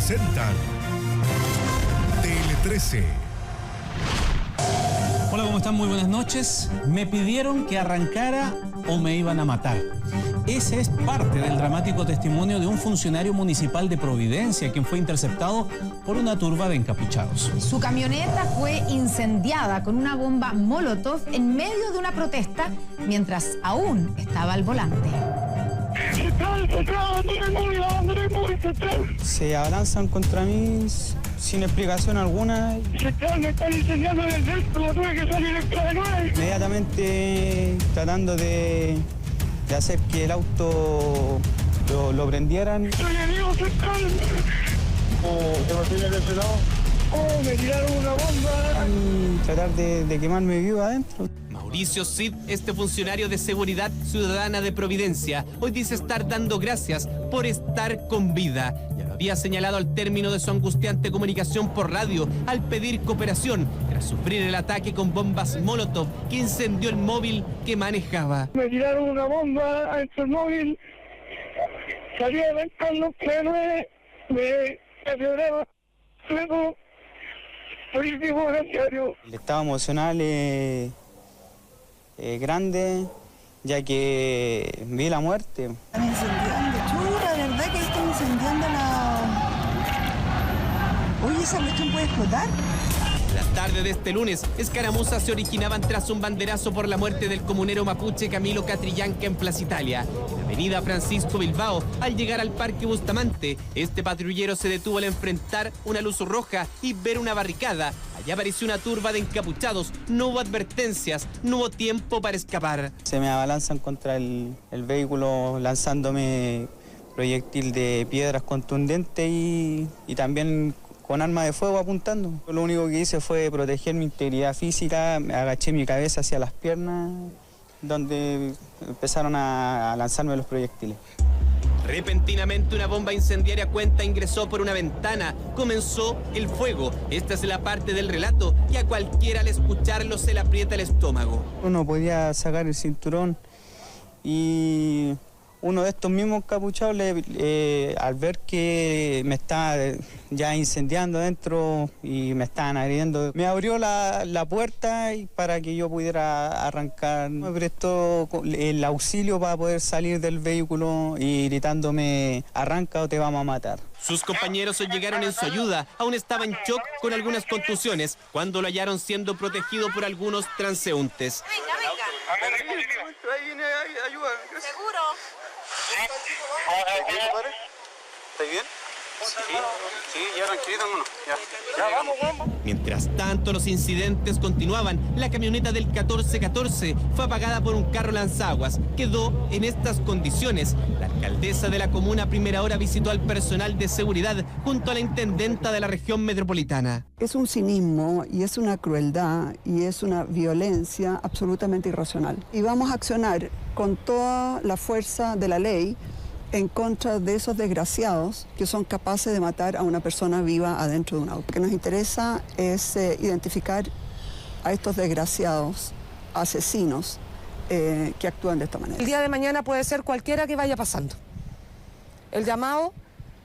presentan Tele 13. Hola, ¿cómo están? Muy buenas noches. Me pidieron que arrancara o me iban a matar. Ese es parte del dramático testimonio de un funcionario municipal de Providencia, quien fue interceptado por una turba de encapuchados. Su camioneta fue incendiada con una bomba Molotov en medio de una protesta, mientras aún estaba al volante. Se abalanzan contra mí sin explicación alguna. Me están incendiando el vehículo, tuve que salir de nuevo. Inmediatamente tratando de hacer que el auto lo prendieran. Soy enemigo central. ¿Qué más tiene de ese lado? Me tiraron una bomba. Y tratar de quemarme vivo adentro. Mauricio Cid, este funcionario de seguridad ciudadana de Providencia, hoy dice estar dando gracias por estar con vida. Ya lo había señalado al término de su angustiante comunicación por radio al pedir cooperación tras sufrir el ataque con bombas Molotov que incendió el móvil que manejaba. Me tiraron una bomba dentro del móvil, salí a arrancarlo, me quebraba, luego fui vivo diario. El estado emocional grande, ya que vi la muerte. Están incendiando, chura, ¿verdad que están incendiando la...? Oye, ¿esa cuestión puede explotar? La tarde de este lunes, escaramuzas se originaban tras un banderazo por la muerte del comunero mapuche Camilo Catrillanca en Plaza Italia. En la avenida Francisco Bilbao, al llegar al Parque Bustamante, este patrullero se detuvo al enfrentar una luz roja y ver una barricada. Allá apareció una turba de encapuchados, no hubo advertencias, no hubo tiempo para escapar. Se me abalanzan contra el vehículo lanzándome proyectil de piedras contundentes y también con arma de fuego apuntando. Lo único que hice fue proteger mi integridad física, me agaché mi cabeza hacia las piernas, donde empezaron a lanzarme los proyectiles. Repentinamente una bomba incendiaria cuenta ingresó por una ventana. Comenzó el fuego. Esta es la parte del relato que a cualquiera al escucharlo se le aprieta el estómago. Uno podía sacar el cinturón y uno de estos mismos capuchados, al ver que me estaba ya incendiando adentro y me estaban agrediendo, me abrió la puerta para que yo pudiera arrancar. Me prestó el auxilio para poder salir del vehículo y gritándome, arranca o te vamos a matar. Sus compañeros llegaron en su ayuda, aún estaba en shock con algunas contusiones, cuando lo hallaron siendo protegido por algunos transeúntes. Venga. Ahí viene ayuda. ¿Seguro? ¿Estás bien? Sí, ya tranquilito, hermano. Ya, vamos. Mientras tanto, los incidentes continuaban. La camioneta del 1414 fue apagada por un carro lanzaguas. Quedó en estas condiciones. La alcaldesa de la comuna a primera hora visitó al personal de seguridad junto a la intendenta de la región metropolitana. Es un cinismo y es una crueldad y es una violencia absolutamente irracional. Y vamos a accionar con toda la fuerza de la ley en contra de esos desgraciados que son capaces de matar a una persona viva adentro de un auto. Lo que nos interesa es identificar a estos desgraciados asesinos que actúan de esta manera. El día de mañana puede ser cualquiera que vaya pasando. El llamado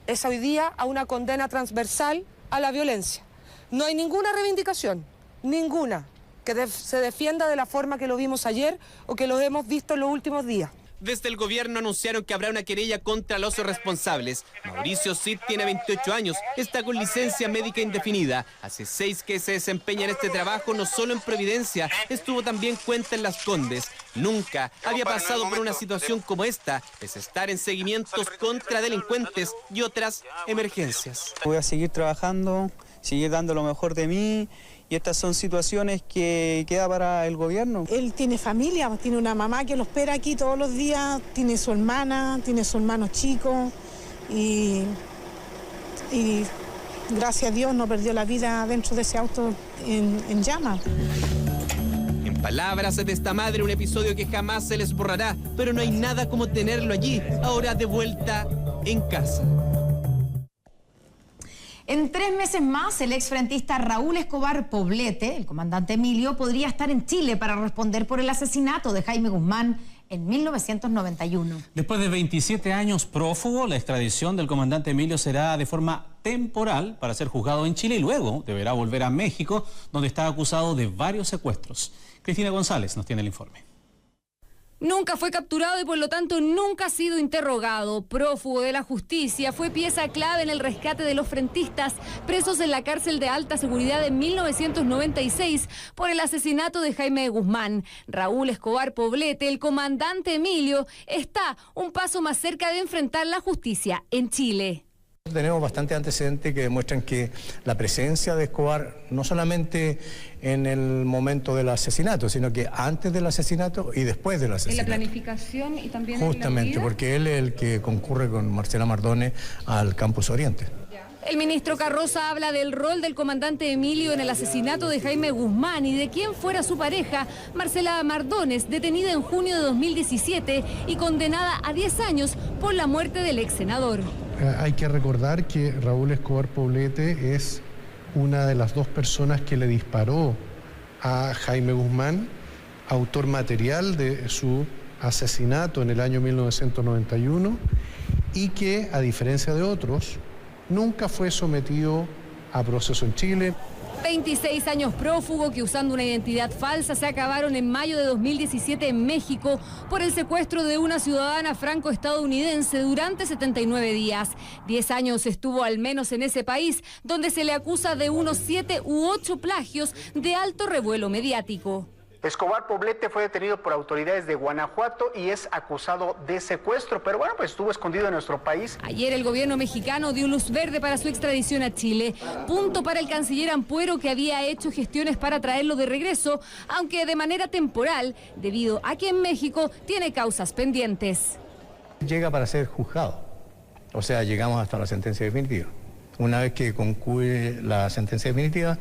es hoy día a una condena transversal a la violencia. No hay ninguna reivindicación, ninguna, que se defienda de la forma que lo vimos ayer o que lo hemos visto en los últimos días. Desde el gobierno anunciaron que habrá una querella contra los responsables. Mauricio Cid tiene 28 años, está con licencia médica indefinida. Hace 6 que se desempeña en este trabajo, no solo en Providencia, estuvo también cuenta en Las Condes. Nunca había pasado por una situación como esta, pese a estar en seguimientos contra delincuentes y otras emergencias. Voy a seguir trabajando, seguir dando lo mejor de mí. Y estas son situaciones que queda para el gobierno. Él tiene familia, tiene una mamá que lo espera aquí todos los días, tiene su hermana, tiene su hermano chico y gracias a Dios no perdió la vida dentro de ese auto en llamas. En palabras de esta madre, un episodio que jamás se les borrará, pero no hay nada como tenerlo allí, ahora de vuelta en casa. En 3 meses más, el exfrentista Raúl Escobar Poblete, el comandante Emilio, podría estar en Chile para responder por el asesinato de Jaime Guzmán en 1991. Después de 27 años prófugo, la extradición del comandante Emilio será de forma temporal para ser juzgado en Chile y luego deberá volver a México, donde está acusado de varios secuestros. Cristina González nos tiene el informe. Nunca fue capturado y por lo tanto nunca ha sido interrogado. Prófugo de la justicia, fue pieza clave en el rescate de los frentistas presos en la cárcel de alta seguridad en 1996 por el asesinato de Jaime Guzmán. Raúl Escobar Poblete, el comandante Emilio, está un paso más cerca de enfrentar la justicia en Chile. Tenemos bastantes antecedentes que demuestran que la presencia de Escobar, no solamente en el momento del asesinato, sino que antes del asesinato y después del asesinato. En la planificación y también justamente, en la porque él es el que concurre con Marcela Mardones al Campus Oriente. El ministro Carroza habla del rol del comandante Emilio en el asesinato de Jaime Guzmán y de quién fuera su pareja, Marcela Mardones, detenida en junio de 2017 y condenada a 10 años por la muerte del ex senador. Hay que recordar que Raúl Escobar Poblete es una de las dos personas que le disparó a Jaime Guzmán, autor material de su asesinato en el año 1991 y que, a diferencia de otros, nunca fue sometido a proceso en Chile. 26 años prófugo que usando una identidad falsa se acabaron en mayo de 2017 en México por el secuestro de una ciudadana franco-estadounidense durante 79 días. 10 años estuvo al menos en ese país, donde se le acusa de unos 7 u 8 plagios de alto revuelo mediático. Escobar Poblete fue detenido por autoridades de Guanajuato y es acusado de secuestro, pero bueno, pues estuvo escondido en nuestro país. Ayer el gobierno mexicano dio luz verde para su extradición a Chile. Punto para el canciller Ampuero, que había hecho gestiones para traerlo de regreso, aunque de manera temporal, debido a que en México tiene causas pendientes. Llega para ser juzgado, o sea, llegamos hasta la sentencia definitiva. Una vez que concluye la sentencia definitiva,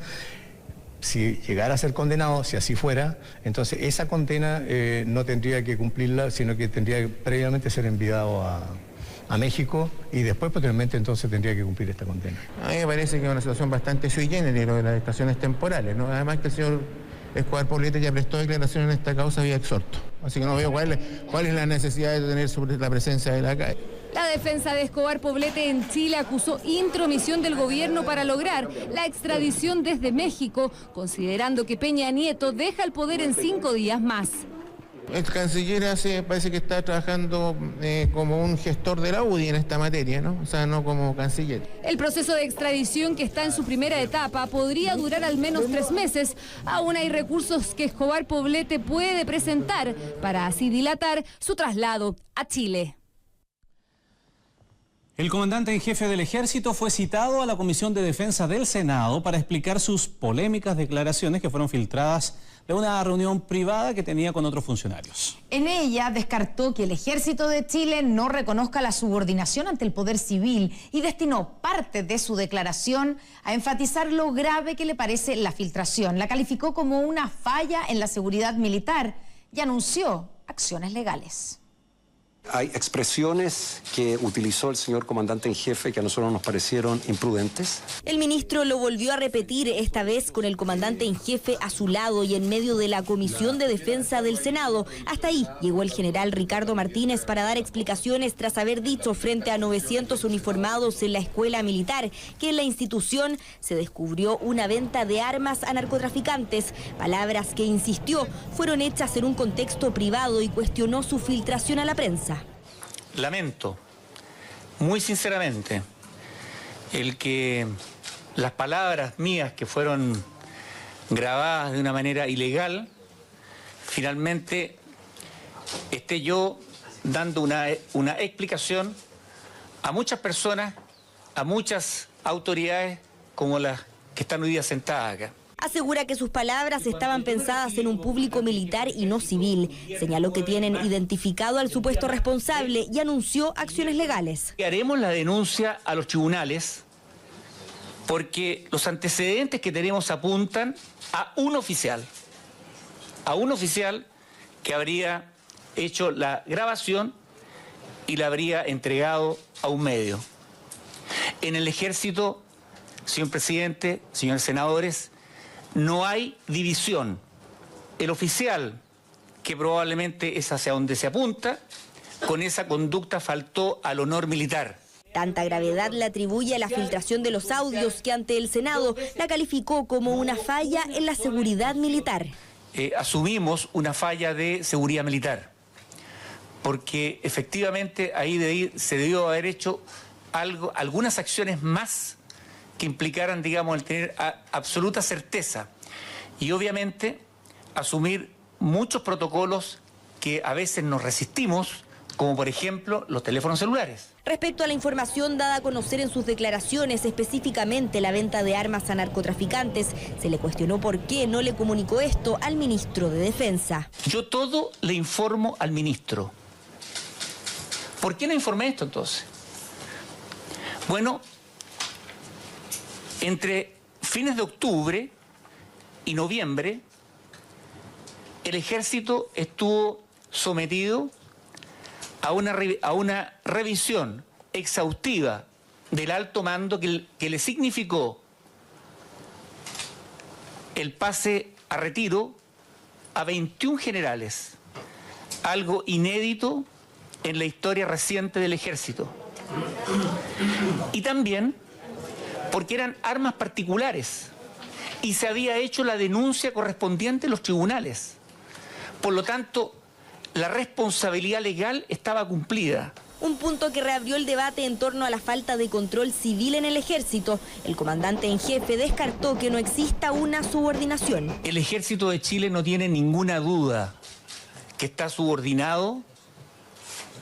si llegara a ser condenado, si así fuera, entonces esa condena no tendría que cumplirla, sino que tendría que previamente ser enviado a México y después posteriormente entonces tendría que cumplir esta condena. A mí me parece que es una situación bastante sui generis lo de las estaciones temporales, ¿no? Además que el señor Escobar Poblete ya prestó declaración en esta causa vía exhorto, así que no veo cuál es la necesidad de tener sobre la presencia de la calle. La defensa de Escobar Poblete en Chile acusó intromisión del gobierno para lograr la extradición desde México, considerando que Peña Nieto deja el poder en 5 días más. El canciller parece que está trabajando como un gestor de la UDI en esta materia, ¿no? O sea, no como canciller. El proceso de extradición, que está en su primera etapa, podría durar al menos 3 meses. Aún hay recursos que Escobar Poblete puede presentar para así dilatar su traslado a Chile. El comandante en jefe del Ejército fue citado a la Comisión de Defensa del Senado para explicar sus polémicas declaraciones que fueron filtradas de una reunión privada que tenía con otros funcionarios. En ella descartó que el Ejército de Chile no reconozca la subordinación ante el poder civil y destinó parte de su declaración a enfatizar lo grave que le parece la filtración. La calificó como una falla en la seguridad militar y anunció acciones legales. Hay expresiones que utilizó el señor comandante en jefe que a nosotros nos parecieron imprudentes. El ministro lo volvió a repetir, esta vez con el comandante en jefe a su lado y en medio de la Comisión de Defensa del Senado. Hasta ahí llegó el general Ricardo Martínez para dar explicaciones tras haber dicho frente a 900 uniformados en la escuela militar que en la institución se descubrió una venta de armas a narcotraficantes. Palabras que, insistió, fueron hechas en un contexto privado y cuestionó su filtración a la prensa. Lamento, muy sinceramente, el que las palabras mías que fueron grabadas de una manera ilegal, finalmente esté yo dando una explicación a muchas personas, a muchas autoridades como las que están hoy día sentadas acá. Asegura que sus palabras estaban pensadas en un público militar y no civil. Señaló que tienen identificado al supuesto responsable y anunció acciones legales. Haremos la denuncia a los tribunales porque los antecedentes que tenemos apuntan a un oficial que habría hecho la grabación y la habría entregado a un medio. En el Ejército, señor presidente, señores senadores, no hay división. El oficial, que probablemente es hacia donde se apunta, con esa conducta faltó al honor militar. Tanta gravedad le atribuye a la filtración de los audios que ante el Senado la calificó como una falla en la seguridad militar. Asumimos una falla de seguridad militar, porque efectivamente ahí se debió haber hecho algunas acciones más que implicaran, digamos, el tener absoluta certeza y obviamente asumir muchos protocolos que a veces nos resistimos, como por ejemplo los teléfonos celulares. Respecto a la información dada a conocer en sus declaraciones, específicamente la venta de armas a narcotraficantes, se le cuestionó por qué no le comunicó esto al ministro de Defensa. Yo todo le informo al ministro. ¿Por qué no informé esto entonces? Bueno, entre fines de octubre y noviembre, el ejército estuvo sometido a una revisión exhaustiva del alto mando que le significó el pase a retiro a 21 generales, algo inédito en la historia reciente del ejército. Y también porque eran armas particulares y se había hecho la denuncia correspondiente en los tribunales. Por lo tanto, la responsabilidad legal estaba cumplida. Un punto que reabrió el debate en torno a la falta de control civil en el ejército. El comandante en jefe descartó que no exista una subordinación. El ejército de Chile no tiene ninguna duda que está subordinado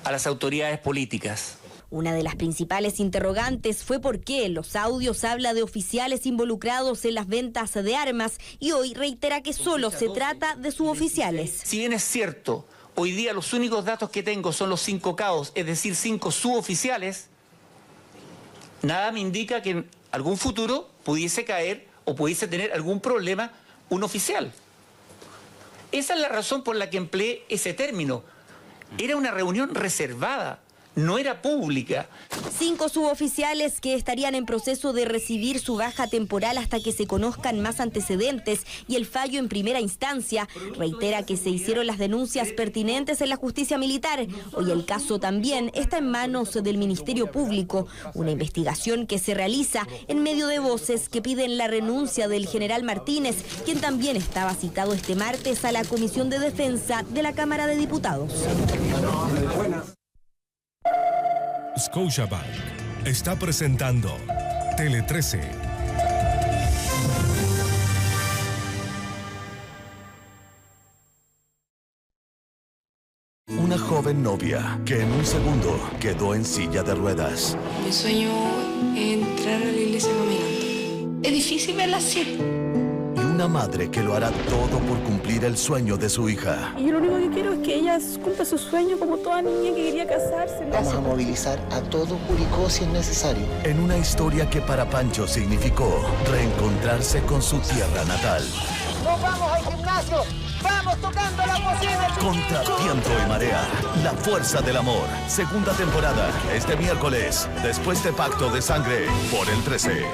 a las autoridades políticas. Una de las principales interrogantes fue por qué en los audios habla de oficiales involucrados en las ventas de armas y hoy reitera que solo se trata de suboficiales. Si bien es cierto, hoy día los únicos datos que tengo son los 5 caos, es decir, 5 suboficiales, nada me indica que en algún futuro pudiese caer o pudiese tener algún problema un oficial. Esa es la razón por la que empleé ese término. Era una reunión reservada. No era pública. 5 suboficiales que estarían en proceso de recibir su baja temporal hasta que se conozcan más antecedentes y el fallo en primera instancia. Reitera que se hicieron las denuncias pertinentes en la justicia militar. Hoy el caso también está en manos del Ministerio Público. Una investigación que se realiza en medio de voces que piden la renuncia del general Martínez, quien también estaba citado este martes a la Comisión de Defensa de la Cámara de Diputados. Scotiabank está presentando Tele 13. Una joven novia que en un segundo quedó en silla de ruedas. Mi sueño es entrar a la iglesia caminando. Es difícil verla así. Y una madre que lo hará todo por cumplir el sueño de su hija. Y yo lo único que quiero es que ella cumpla su sueño como toda niña que quería casarse. Vamos a movilizar a todo Curicó si es necesario. En una historia que para Pancho significó reencontrarse con su tierra natal. ¡Nos vamos al gimnasio! ¡Vamos tocando la bocina! Contra viento y marea, la fuerza del amor. Segunda temporada, este miércoles, después de Pacto de Sangre, por el 13.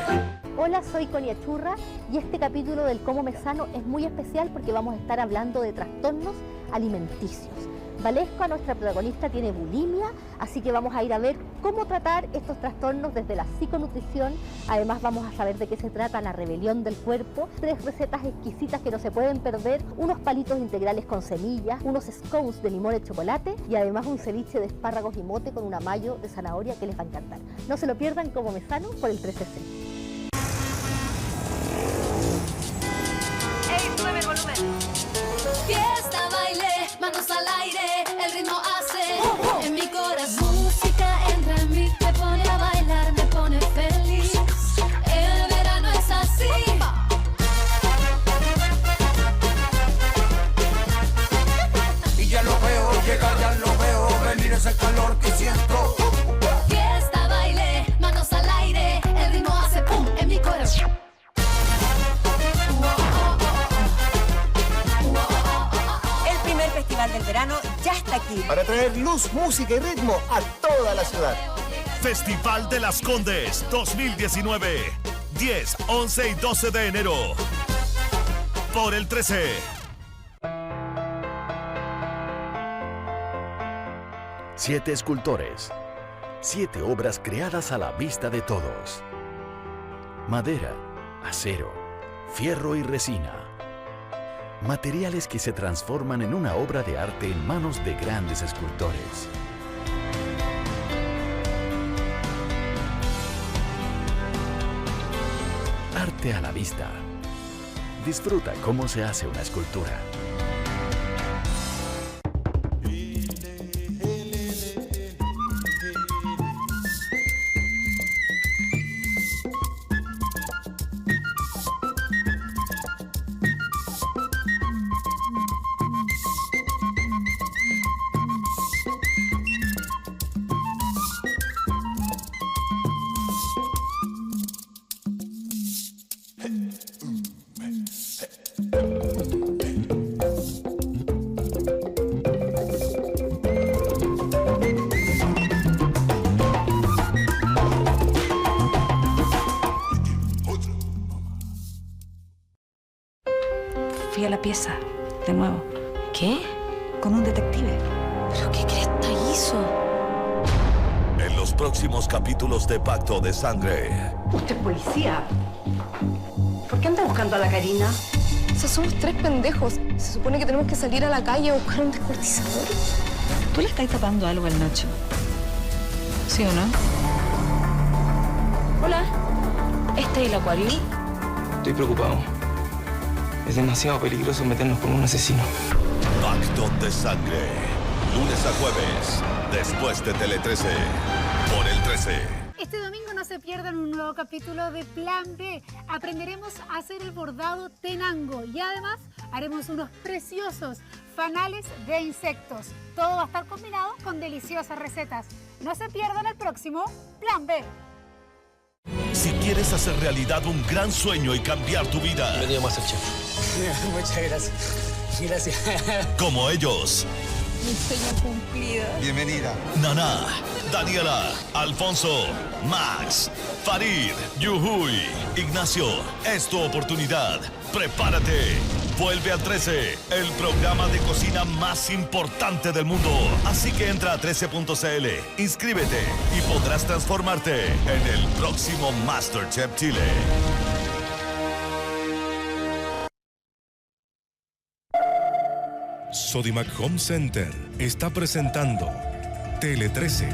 Hola, soy Conia Churra y este capítulo del Cómo Me Sano es muy especial porque vamos a estar hablando de trastornos alimenticios. Valesca, nuestra protagonista, tiene bulimia, así que vamos a ir a ver cómo tratar estos trastornos desde la psiconutrición. Además vamos a saber de qué se trata la rebelión del cuerpo, 3 recetas exquisitas que no se pueden perder, unos palitos integrales con semillas, unos scones de limón y chocolate y además un ceviche de espárragos y mote con una mayo de zanahoria que les va a encantar. No se lo pierdan, Cómo Me Sano por el 13C. Sube el volumen. Fiesta, baile, manos al aire, el ritmo hace en mi corazón. Música entra en mí, me pone a bailar, me pone feliz. El verano es así. Y ya lo veo llegar, ya lo veo venir ese calor que siento. Fiesta, baile, manos al aire, el ritmo hace pum en mi corazón. Festival del Verano ya está aquí. Para traer luz, música y ritmo a toda la ciudad. Festival de las Condes 2019. 10, 11 y 12 de enero. Por el 13. Siete escultores, 7 obras creadas a la vista de todos. Madera, acero, fierro y resina. Materiales que se transforman en una obra de arte en manos de grandes escultores. Arte a la vista. Disfruta cómo se hace una escultura. Fui a la pieza, de nuevo. ¿Qué? Con un detective. ¿Pero qué cresta hizo? En los próximos capítulos de Pacto de Sangre. ¿Usted es policía? ¿Por qué anda buscando a la Karina? O sea, somos 3 pendejos. Se supone que tenemos que salir a la calle a buscar un descuartizador. ¿Tú le estás tapando algo al Nacho? ¿Sí o no? Hola. ¿Este es el acuario? Estoy preocupado. Es demasiado peligroso meternos con un asesino. Pacto de Sangre. Lunes a jueves. Después de Tele 13. Por el 13. Este domingo no se pierdan un nuevo capítulo de Plan B. Aprenderemos a hacer el bordado tenango y además haremos unos preciosos fanales de insectos. Todo va a estar combinado con deliciosas recetas. No se pierdan el próximo Plan B. Si quieres hacer realidad un gran sueño y cambiar tu vida. Bienvenido a MasterChef. Muchas gracias. Gracias. Como ellos. Mi sueño cumplido. Bienvenida. Naná, Daniela, Alfonso, Max, Farid, Yuhuy, Ignacio. Es tu oportunidad. Prepárate. Vuelve al 13, el programa de cocina más importante del mundo. Así que entra a 13.cl, inscríbete y podrás transformarte en el próximo MasterChef Chile. Sodimac Home Center está presentando Tele 13.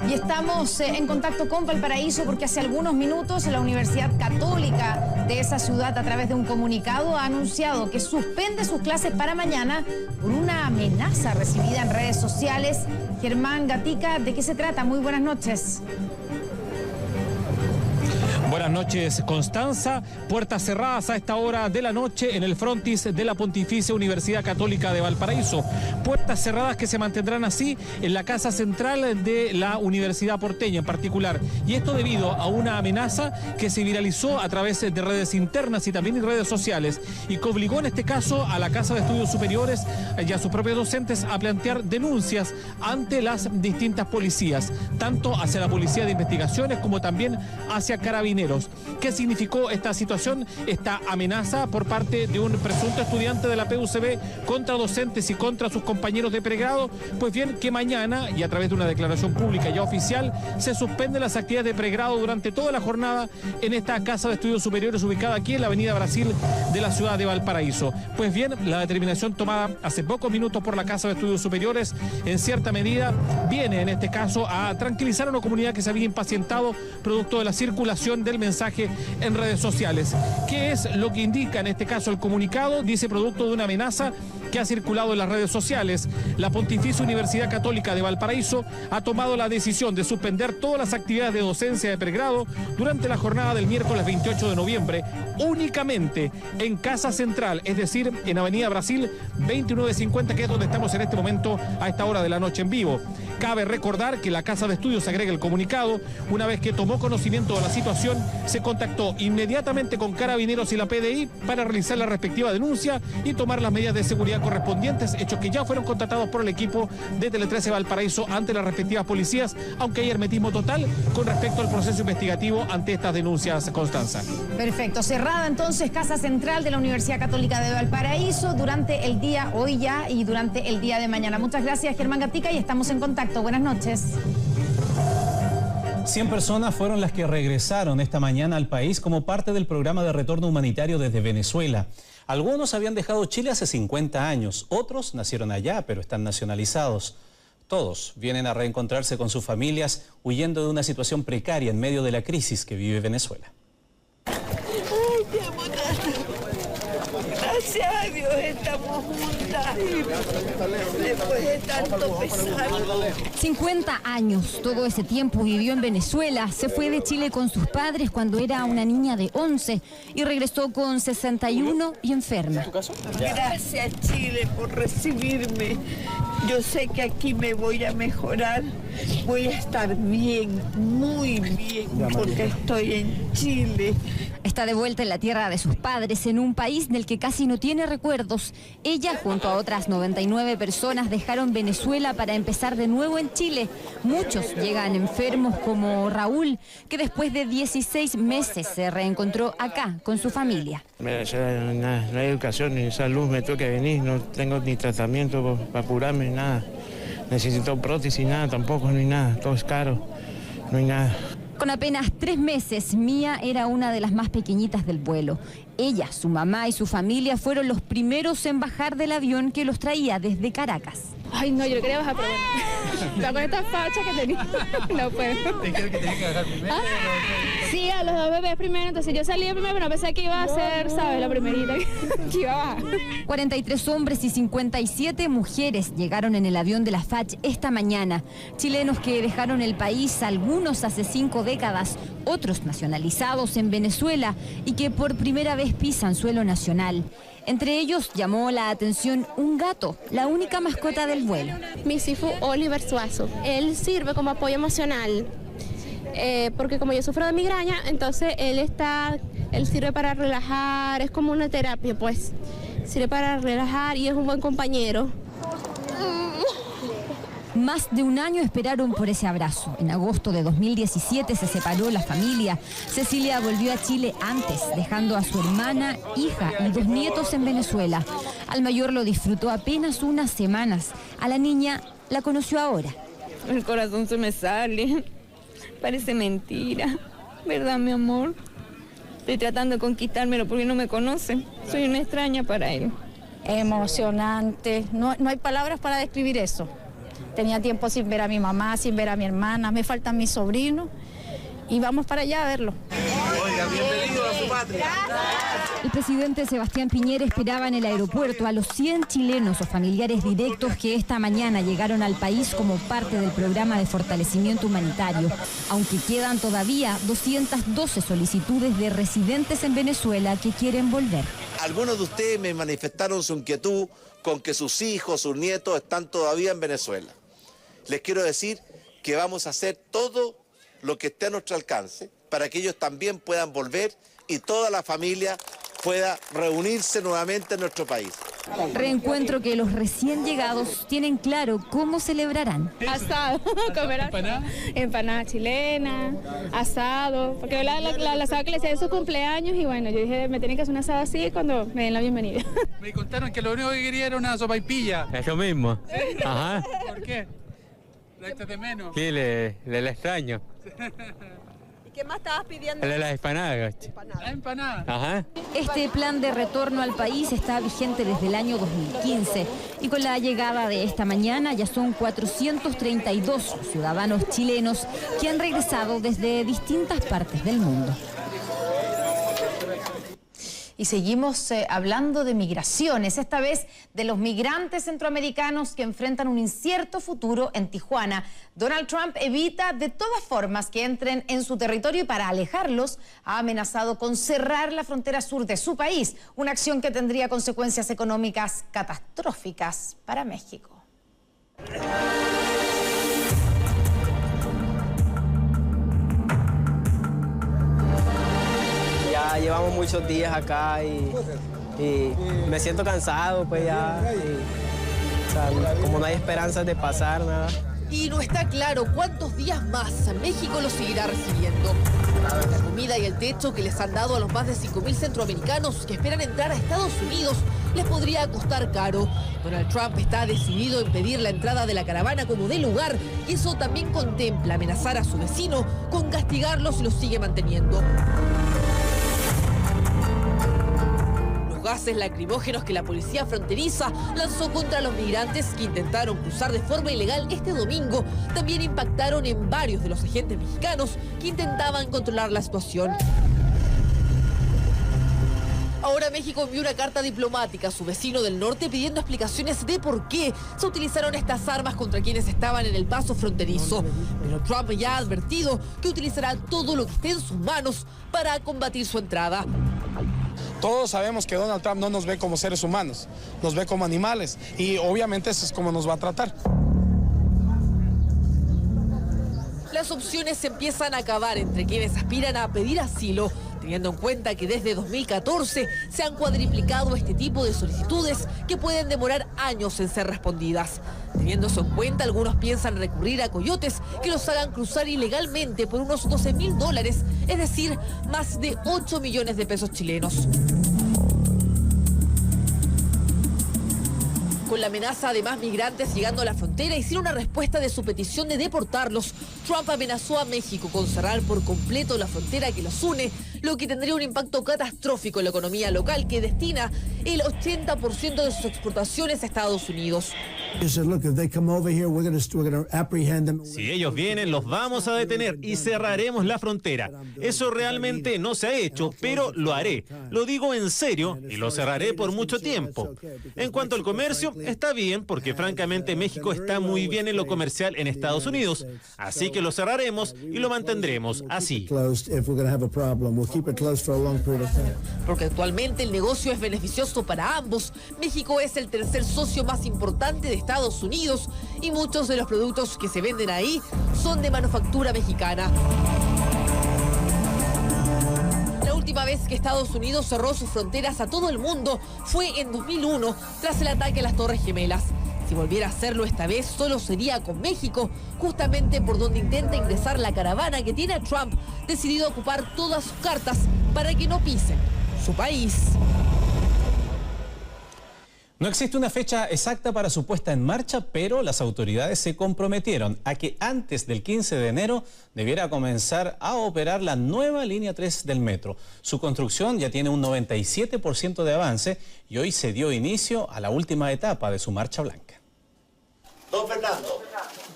Y estamos en contacto con Valparaíso porque hace algunos minutos la Universidad Católica de esa ciudad, a través de un comunicado, ha anunciado que suspende sus clases para mañana por una amenaza recibida en redes sociales. Germán Gatica, ¿de qué se trata? Muy buenas noches. Buenas noches, Constanza. Puertas cerradas a esta hora de la noche en el frontis de la Pontificia Universidad Católica de Valparaíso. Puertas cerradas que se mantendrán así en la casa central de la Universidad porteña en particular. Y esto debido a una amenaza que se viralizó a través de redes internas y también en redes sociales y que obligó en este caso a la Casa de Estudios Superiores y a sus propios docentes a plantear denuncias ante las distintas policías, tanto hacia la Policía de Investigaciones como también hacia Carabineros. ¿Qué significó esta situación? Esta amenaza por parte de un presunto estudiante de la PUCB contra docentes y contra sus compañeros de pregrado. Pues bien, que mañana, y a través de una declaración pública ya oficial, se suspenden las actividades de pregrado durante toda la jornada en esta Casa de Estudios Superiores ubicada aquí en la Avenida Brasil de la ciudad de Valparaíso. Pues bien, la determinación tomada hace pocos minutos por la Casa de Estudios Superiores, en cierta medida, viene en este caso a tranquilizar a una comunidad que se había impacientado producto de la circulación del mensaje en redes sociales. ¿Qué es lo que indica en este caso el comunicado? Dice: producto de una amenaza que ha circulado en las redes sociales, la Pontificia Universidad Católica de Valparaíso ha tomado la decisión de suspender todas las actividades de docencia de pregrado durante la jornada del miércoles 28 de noviembre, únicamente en Casa Central, es decir, en Avenida Brasil 2950, que es donde estamos en este momento a esta hora de la noche en vivo. Cabe recordar que la Casa de Estudios, agrega el comunicado, una vez que tomó conocimiento de la situación, se contactó inmediatamente con Carabineros y la PDI para realizar la respectiva denuncia y tomar las medidas de seguridad correspondientes, hechos que ya fueron contratados por el equipo de Tele 13 Valparaíso ante las respectivas policías, aunque hay hermetismo total con respecto al proceso investigativo ante estas denuncias, Constanza. Perfecto, cerrada entonces Casa Central de la Universidad Católica de Valparaíso durante el día, hoy ya, y durante el día de mañana. Muchas gracias, Germán Gatica, y estamos en contacto. Buenas noches. 100 personas fueron las que regresaron esta mañana al país como parte del programa de retorno humanitario desde Venezuela. Algunos habían dejado Chile hace 50 años, otros nacieron allá pero están nacionalizados. Todos vienen a reencontrarse con sus familias huyendo de una situación precaria en medio de la crisis que vive Venezuela. Ay, te amo tanto. Gracias a Dios estamos juntas. Después de tanto pesar. 50 años, todo ese tiempo vivió en Venezuela. Se fue de Chile con sus padres cuando era una niña de 11 y regresó con 61 y enferma. Gracias, Chile, por recibirme. Yo sé que aquí me voy a mejorar, voy a estar bien, muy bien, porque estoy en Chile. Está de vuelta en la tierra de sus padres, en un país del que casi no tiene recuerdos. Ella, junto a otras 99 personas, dejaron Venezuela para empezar de nuevo en Chile. Muchos llegan enfermos, como Raúl, que después de 16 meses se reencontró acá con su familia. No hay educación ni salud, me tuve que venir, no tengo ni tratamiento para curarme, nada. Necesito prótesis, nada tampoco, no hay nada, todo es caro, no hay nada. Con apenas 3 meses, Mía era una de las más pequeñitas del vuelo. Ella, su mamá y su familia fueron los primeros en bajar del avión que los traía desde Caracas. Ay, no, yo no quería bajar, pero con esta facha que tenía, no puedo. ¿Te crees que tenía que bajar primero? Sí, a los 2 bebés primero, entonces yo salí primero, pero no pensé que iba a ser, ¿sabes? La primerita que iba a bajar. 43 hombres y 57 mujeres llegaron en el avión de la FACH esta mañana. Chilenos que dejaron el país, algunos hace 5 décadas, otros nacionalizados en Venezuela y que por primera vez pisan suelo nacional. Entre ellos llamó la atención un gato, la única mascota del vuelo. Mi Sifu Oliver Suazo. Él sirve como apoyo emocional, porque como yo sufro de migraña, entonces él sirve para relajar, es como una terapia, pues. Sirve para relajar y es un buen compañero. Más de un año esperaron por ese abrazo. En agosto de 2017 se separó la familia. Cecilia volvió a Chile antes, dejando a su hermana, hija y 2 nietos en Venezuela. Al mayor lo disfrutó apenas unas semanas. A la niña la conoció ahora. El corazón se me sale. Parece mentira. ¿Verdad, mi amor? Estoy tratando de conquistármelo porque no me conoce. Soy una extraña para él. Emocionante. No hay palabras para describir eso. Tenía tiempo sin ver a mi mamá, sin ver a mi hermana, me faltan mis sobrinos y vamos para allá a verlo. Oiga, bienvenido a su patria. El presidente Sebastián Piñera esperaba en el aeropuerto a los 100 chilenos o familiares directos que esta mañana llegaron al país como parte del programa de fortalecimiento humanitario, aunque quedan todavía 212 solicitudes de residentes en Venezuela que quieren volver. Algunos de ustedes me manifestaron su inquietud con que sus hijos, sus nietos están todavía en Venezuela. Les quiero decir que vamos a hacer todo lo que esté a nuestro alcance para que ellos también puedan volver y toda la familia pueda reunirse nuevamente en nuestro país. Reencuentro que los recién llegados tienen claro cómo celebrarán. Asado, comer empanada chilena, asado, porque el asado que le hacía en su cumpleaños y bueno, yo dije, me tienen que hacer un asado así cuando me den la bienvenida. Me contaron que lo único que quería era una sopaipilla. Eso mismo. Ajá. ¿Por qué? ¿La echas de menos? Sí, le extraño. ¿Qué más estabas pidiendo? Las empanadas. La empanada. Ajá. Este plan de retorno al país está vigente desde el año 2015 y con la llegada de esta mañana ya son 432 ciudadanos chilenos que han regresado desde distintas partes del mundo. Y seguimos hablando de migraciones, esta vez de los migrantes centroamericanos que enfrentan un incierto futuro en Tijuana. Donald Trump evita de todas formas que entren en su territorio y para alejarlos ha amenazado con cerrar la frontera sur de su país, una acción que tendría consecuencias económicas catastróficas para México. llevamos muchos días acá y me siento cansado, pues ya. O sea, como no hay esperanzas de pasar nada. Y no está claro cuántos días más México lo seguirá recibiendo. La comida y el techo que les han dado a los más de 5.000 centroamericanos que esperan entrar a Estados Unidos les podría costar caro. Donald Trump está decidido en impedir la entrada de la caravana como de lugar y eso también contempla amenazar a su vecino con castigarlo si lo sigue manteniendo. Gases lacrimógenos que la policía fronteriza lanzó contra los migrantes que intentaron cruzar de forma ilegal este domingo también impactaron en varios de los agentes mexicanos que intentaban controlar la situación. Ahora México envió una carta diplomática a su vecino del norte pidiendo explicaciones de por qué se utilizaron estas armas contra quienes estaban en el paso fronterizo. Pero Trump ya ha advertido que utilizará todo lo que esté en sus manos para combatir su entrada. Todos sabemos que Donald Trump no nos ve como seres humanos, nos ve como animales y obviamente eso es como nos va a tratar. Las opciones se empiezan a acabar entre quienes aspiran a pedir asilo, teniendo en cuenta que desde 2014 se han cuadriplicado este tipo de solicitudes que pueden demorar años en ser respondidas. Teniendo eso en cuenta, algunos piensan recurrir a coyotes que los hagan cruzar ilegalmente por unos $12.000, es decir, más de 8 millones de pesos chilenos. Con la amenaza de más migrantes llegando a la frontera y sin una respuesta de su petición de deportarlos, Trump amenazó a México con cerrar por completo la frontera que los une, lo que tendría un impacto catastrófico en la economía local que destina el 80% de sus exportaciones a Estados Unidos. Si ellos vienen, los vamos a detener y cerraremos la frontera. Eso realmente no se ha hecho, pero lo haré. Lo digo en serio y lo cerraré por mucho tiempo. En cuanto al comercio, está bien porque francamente México está muy bien en lo comercial en Estados Unidos. Así que lo cerraremos y lo mantendremos así. Porque actualmente el negocio es beneficioso para ambos. México es el tercer socio más importante de Estados Unidos y muchos de los productos que se venden ahí son de manufactura mexicana. La última vez que Estados Unidos cerró sus fronteras a todo el mundo fue en 2001 tras el ataque a las Torres Gemelas. Si volviera a hacerlo esta vez, solo sería con México, justamente por donde intenta ingresar la caravana que tiene a Trump decidido ocupar todas sus cartas para que no pisen su país. No existe una fecha exacta para su puesta en marcha, pero las autoridades se comprometieron a que antes del 15 de enero debiera comenzar a operar la nueva línea 3 del metro. Su construcción ya tiene un 97% de avance y hoy se dio inicio a la última etapa de su marcha blanca. Don Fernando,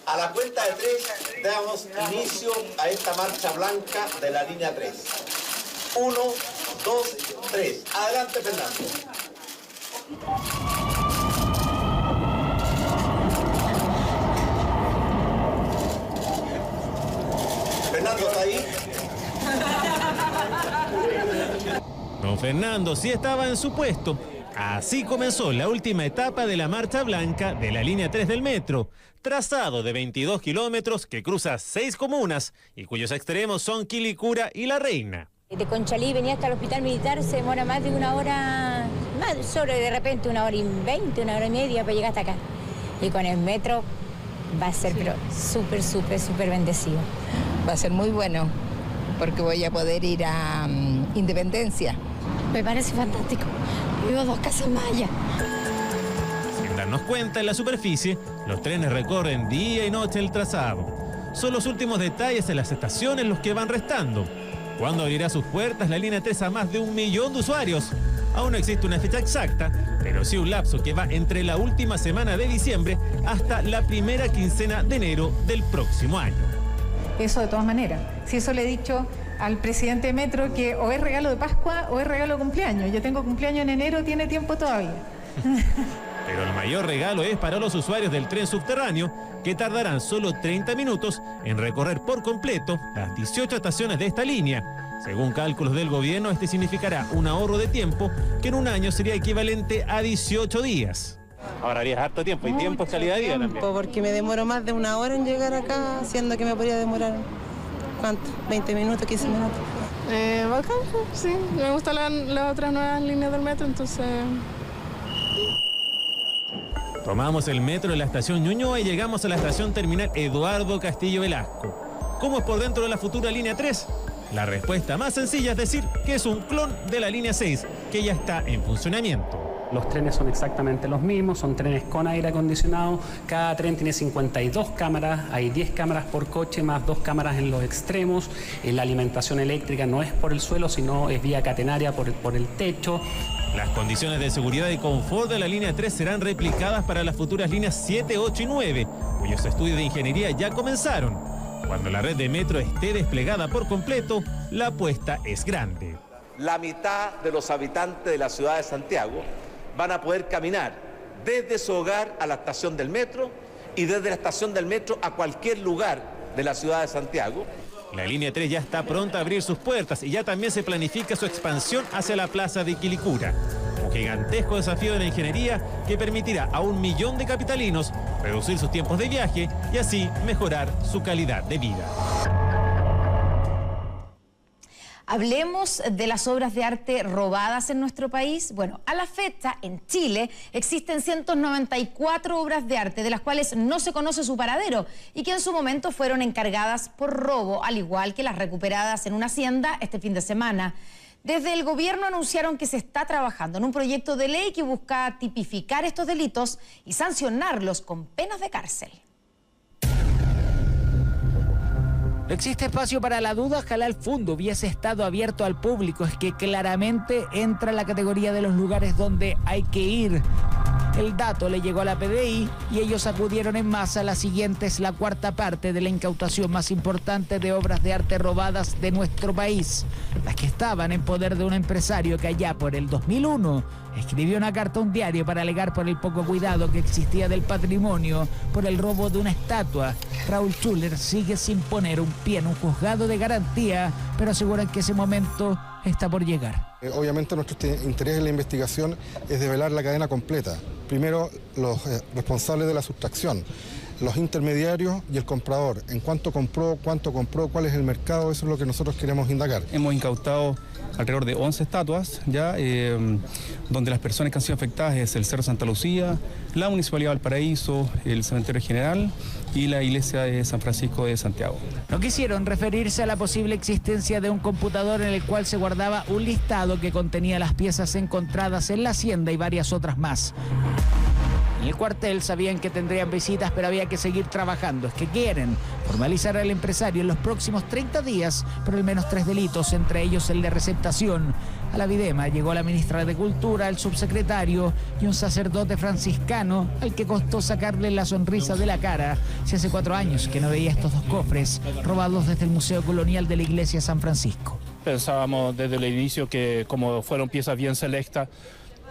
a la cuenta de 3 damos inicio a esta marcha blanca de la línea 3. 1, 2, 3. Adelante, Fernando. Fernando, ¿está ahí? Don Fernando sí estaba en su puesto. Así comenzó la última etapa de la marcha blanca de la línea 3 del metro, trazado de 22 kilómetros que cruza 6 comunas y cuyos extremos son Quilicura y La Reina. De Conchalí venía hasta el hospital militar, se demora más de una hora, más sobre de repente 1 hora y 20, 1 hora y media para llegar hasta acá. Y con el metro va a ser pero súper bendecido. Va a ser muy bueno, porque voy a poder ir a Independencia. Me parece fantástico. Vivo 2 casas más allá. Sin darnos cuenta, en la superficie, los trenes recorren día y noche el trazado. Son los últimos detalles en las estaciones los que van restando. ¿Cuándo abrirá sus puertas la línea 3 a más de 1 millón de usuarios? Aún no existe una fecha exacta, pero sí un lapso que va entre la última semana de diciembre hasta la primera quincena de enero del próximo año. Eso de todas maneras. Si eso le he dicho al presidente de Metro que o es regalo de Pascua o es regalo de cumpleaños. Yo tengo cumpleaños en enero, tiene tiempo todavía. Pero el mayor regalo es para los usuarios del tren subterráneo, que tardarán solo 30 minutos en recorrer por completo las 18 estaciones de esta línea. Según cálculos del gobierno, este significará un ahorro de tiempo que en un año sería equivalente a 18 días. Ahorrarías harto tiempo y tiempo es calidad de vida también. Porque me demoro más de 1 hora en llegar acá, siendo que me podría demorar, ¿cuánto? 20 minutos, 15 minutos. Bacán, sí. Me gustan las otras nuevas líneas del metro, entonces... Tomamos el metro de la estación Ñuñoa y llegamos a la estación terminal Eduardo Castillo Velasco. ¿Cómo es por dentro de la futura línea 3? La respuesta más sencilla es decir que es un clon de la línea 6, que ya está en funcionamiento. Los trenes son exactamente los mismos, son trenes con aire acondicionado. Cada tren tiene 52 cámaras, hay 10 cámaras por coche más 2 cámaras en los extremos. La alimentación eléctrica no es por el suelo, sino es vía catenaria por el techo. Las condiciones de seguridad y confort de la línea 3 serán replicadas para las futuras líneas 7, 8 y 9, cuyos estudios de ingeniería ya comenzaron. Cuando la red de metro esté desplegada por completo, la apuesta es grande. La mitad de los habitantes de la ciudad de Santiago van a poder caminar desde su hogar a la estación del metro y desde la estación del metro a cualquier lugar de la ciudad de Santiago. La línea 3 ya está pronta a abrir sus puertas y ya también se planifica su expansión hacia la plaza de Quilicura. Un gigantesco desafío de la ingeniería que permitirá a 1 millón de capitalinos reducir sus tiempos de viaje y así mejorar su calidad de vida. Hablemos de las obras de arte robadas en nuestro país. Bueno, a la fecha, en Chile, existen 194 obras de arte, de las cuales no se conoce su paradero y que en su momento fueron encargadas por robo, al igual que las recuperadas en una hacienda este fin de semana. Desde el gobierno anunciaron que se está trabajando en un proyecto de ley que busca tipificar estos delitos y sancionarlos con penas de cárcel. No existe espacio para la duda, ojalá el fondo hubiese estado abierto al público, es que claramente entra en la categoría de los lugares donde hay que ir. El dato le llegó a la PDI y ellos acudieron en masa. La siguiente es la cuarta parte de la incautación más importante de obras de arte robadas de nuestro país. Las que estaban en poder de un empresario que allá por el 2001 escribió una carta a un diario para alegar por el poco cuidado que existía del patrimonio por el robo de una estatua. Raúl Schuller sigue sin poner un pie en un juzgado de garantía, pero aseguran que ese momento está por llegar. Obviamente nuestro interés en la investigación es develar la cadena completa. Primero, los responsables de la sustracción, los intermediarios y el comprador. En cuánto compró, cuál es el mercado, eso es lo que nosotros queremos indagar. Hemos incautado alrededor de 11 estatuas, ya, donde las personas que han sido afectadas es el Cerro Santa Lucía, la Municipalidad de Valparaíso, el Cementerio General y la Iglesia de San Francisco de Santiago. No quisieron referirse a la posible existencia de un computador en el cual se guardaba un listado que contenía las piezas encontradas en la hacienda y varias otras más. En el cuartel sabían que tendrían visitas, pero había que seguir trabajando. Es que quieren formalizar al empresario en los próximos 30 días por al menos 3 delitos, entre ellos el de receptación. A la Videma llegó la ministra de Cultura, el subsecretario y un sacerdote franciscano al que costó sacarle la sonrisa de la cara si hace 4 años que no veía estos 2 cofres robados desde el Museo Colonial de la Iglesia de San Francisco. Pensábamos desde el inicio que como fueron piezas bien selectas,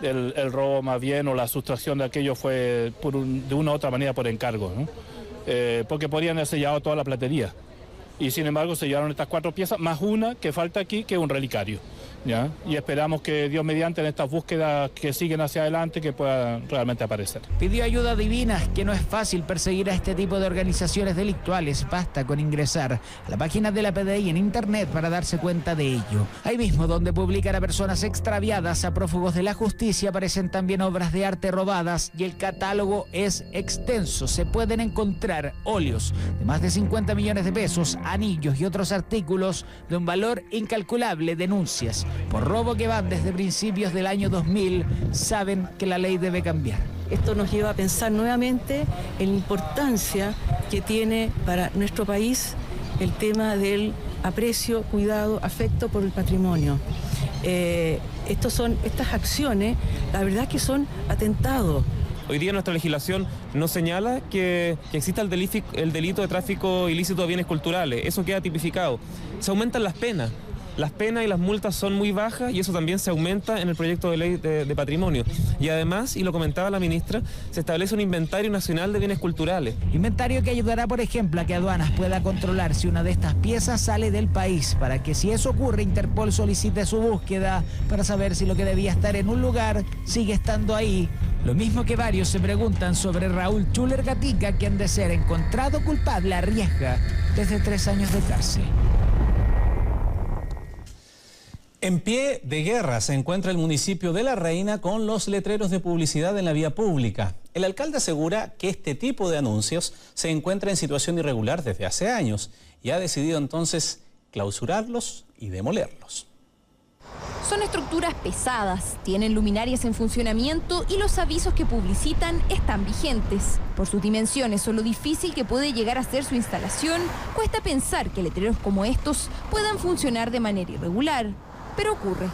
el robo más bien o la sustracción de aquello fue de una u otra manera por encargo, ¿no? Porque podrían haber sellado toda la platería y sin embargo se llevaron estas 4 piezas más una que falta aquí, que es un relicario, ¿ya? Y esperamos que Dios mediante en estas búsquedas que siguen hacia adelante que puedan realmente aparecer. Pidió ayuda divina, que no es fácil perseguir a este tipo de organizaciones delictuales. Basta con ingresar a la página de la PDI en internet para darse cuenta de ello. Ahí mismo, donde publican a personas extraviadas, a prófugos de la justicia, aparecen también obras de arte robadas y el catálogo es extenso. Se pueden encontrar óleos de más de 50 millones de pesos, anillos y otros artículos de un valor incalculable, denuncias por robo que van desde principios del año 2000, saben que la ley debe cambiar. Esto nos lleva a pensar nuevamente en la importancia que tiene para nuestro país el tema del aprecio, cuidado, afecto por el patrimonio. Estas acciones, la verdad que son atentados. Hoy día nuestra legislación no señala que exista el delito de tráfico ilícito de bienes culturales. Eso queda tipificado. Se aumentan las penas. Las penas y las multas son muy bajas y eso también se aumenta en el proyecto de ley de patrimonio. Y además, y lo comentaba la ministra, se establece un inventario nacional de bienes culturales. Inventario que ayudará, por ejemplo, a que aduanas pueda controlar si una de estas piezas sale del país, para que si eso ocurre, Interpol solicite su búsqueda para saber si lo que debía estar en un lugar sigue estando ahí. Lo mismo que varios se preguntan sobre Raúl Schuller Gatica, quien de ser encontrado culpable arriesga desde 3 años de cárcel. En pie de guerra se encuentra el municipio de La Reina con los letreros de publicidad en la vía pública. El alcalde asegura que este tipo de anuncios se encuentra en situación irregular desde hace años y ha decidido entonces clausurarlos y demolerlos. Son estructuras pesadas, tienen luminarias en funcionamiento y los avisos que publicitan están vigentes. Por sus dimensiones o lo difícil que puede llegar a ser su instalación, cuesta pensar que letreros como estos puedan funcionar de manera irregular. Pero ocurre.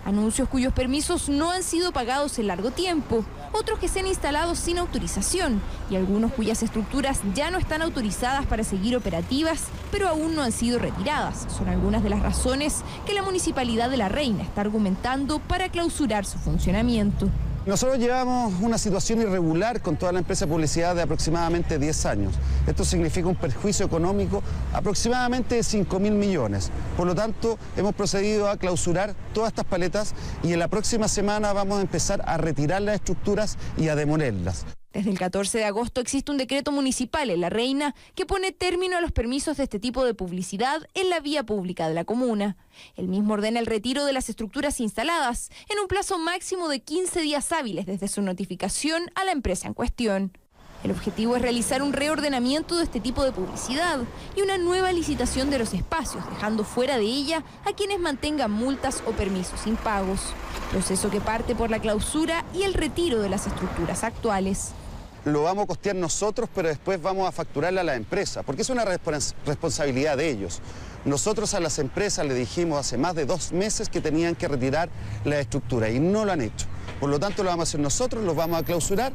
Anuncios cuyos permisos no han sido pagados en largo tiempo, otros que se han instalado sin autorización y algunos cuyas estructuras ya no están autorizadas para seguir operativas, pero aún no han sido retiradas. Son algunas de las razones que la Municipalidad de La Reina está argumentando para clausurar su funcionamiento. Nosotros llevamos una situación irregular con toda la empresa de publicidad de aproximadamente 10 años. Esto significa un perjuicio económico aproximadamente de 5.000 millones. Por lo tanto, hemos procedido a clausurar todas estas paletas y en la próxima semana vamos a empezar a retirar las estructuras y a demolerlas. Desde el 14 de agosto existe un decreto municipal en La Reina que pone término a los permisos de este tipo de publicidad en la vía pública de la comuna. El mismo ordena el retiro de las estructuras instaladas en un plazo máximo de 15 días hábiles desde su notificación a la empresa en cuestión. El objetivo es realizar un reordenamiento de este tipo de publicidad y una nueva licitación de los espacios, dejando fuera de ella a quienes mantengan multas o permisos impagos. Proceso que parte por la clausura y el retiro de las estructuras actuales. Lo vamos a costear nosotros, pero después vamos a facturarle a la empresa, porque es una responsabilidad de ellos. Nosotros a las empresas le dijimos hace más de 2 meses que tenían que retirar la estructura y no lo han hecho. Por lo tanto, lo vamos a hacer nosotros, los vamos a clausurar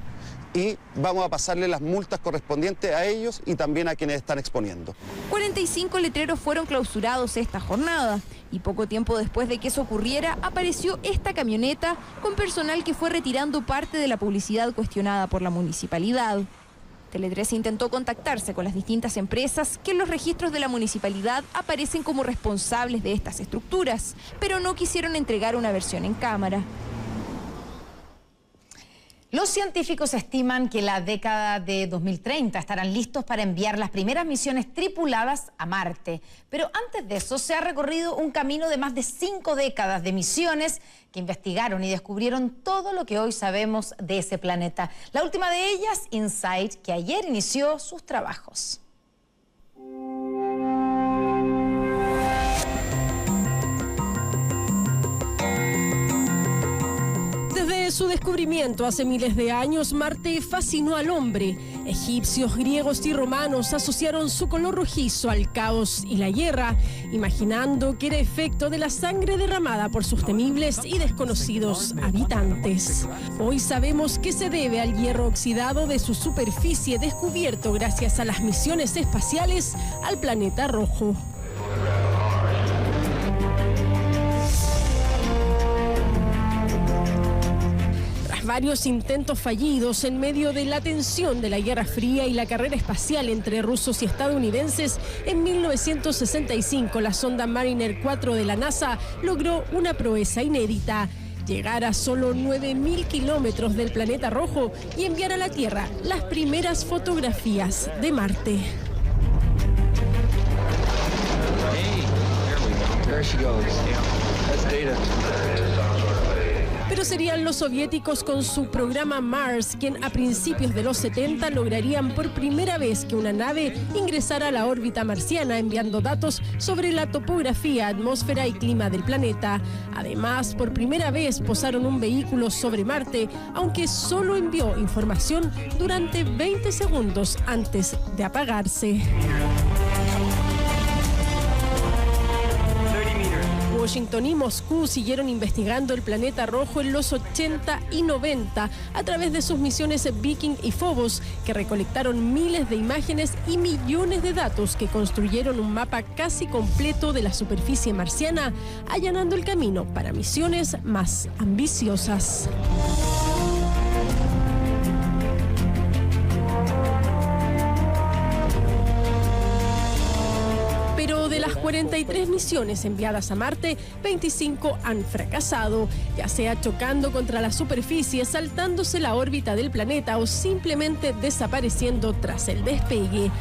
y vamos a pasarle las multas correspondientes a ellos y también a quienes están exponiendo. 45 letreros fueron clausurados esta jornada y poco tiempo después de que eso ocurriera apareció esta camioneta con personal que fue retirando parte de la publicidad cuestionada por la municipalidad. Tele 13 intentó contactarse con las distintas empresas que en los registros de la municipalidad aparecen como responsables de estas estructuras, pero no quisieron entregar una versión en cámara. Los científicos estiman que la década de 2030 estarán listos para enviar las primeras misiones tripuladas a Marte. Pero antes de eso se ha recorrido un camino de más de 5 décadas de misiones que investigaron y descubrieron todo lo que hoy sabemos de ese planeta. La última de ellas, InSight, que ayer inició sus trabajos. Desde su descubrimiento hace miles de años, Marte fascinó al hombre. Egipcios, griegos y romanos asociaron su color rojizo al caos y la guerra, imaginando que era efecto de la sangre derramada por sus temibles y desconocidos habitantes. Hoy sabemos que se debe al hierro oxidado de su superficie descubierto gracias a las misiones espaciales al planeta rojo. Varios intentos fallidos en medio de la tensión de la Guerra Fría y la carrera espacial entre rusos y estadounidenses, en 1965 la sonda Mariner 4 de la NASA logró una proeza inédita: llegar a solo 9.000 kilómetros del planeta rojo y enviar a la Tierra las primeras fotografías de Marte. Pero serían los soviéticos con su programa Mars quien a principios de los 70 lograrían por primera vez que una nave ingresara a la órbita marciana, enviando datos sobre la topografía, atmósfera y clima del planeta. Además, por primera vez posaron un vehículo sobre Marte, aunque solo envió información durante 20 segundos antes de apagarse. Washington y Moscú siguieron investigando el planeta rojo en los 80 y 90 a través de sus misiones Viking y Phobos, que recolectaron miles de imágenes y millones de datos que construyeron un mapa casi completo de la superficie marciana, allanando el camino para misiones más ambiciosas. Pero de las 43 misiones enviadas a Marte, 25 han fracasado, ya sea chocando contra la superficie, saltándose la órbita del planeta o simplemente desapareciendo tras el despegue.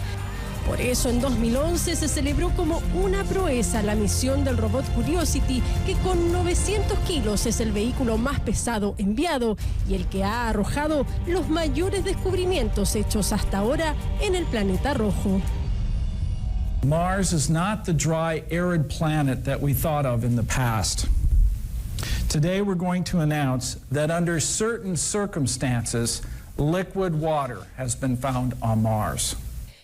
Por eso en 2011 se celebró como una proeza la misión del robot Curiosity, que con 900 kilos es el vehículo más pesado enviado y el que ha arrojado los mayores descubrimientos hechos hasta ahora en el planeta rojo. Mars is not the dry, arid planet that we thought of in the past. Today we're going to announce that under certain circumstances, liquid water has been found on Mars.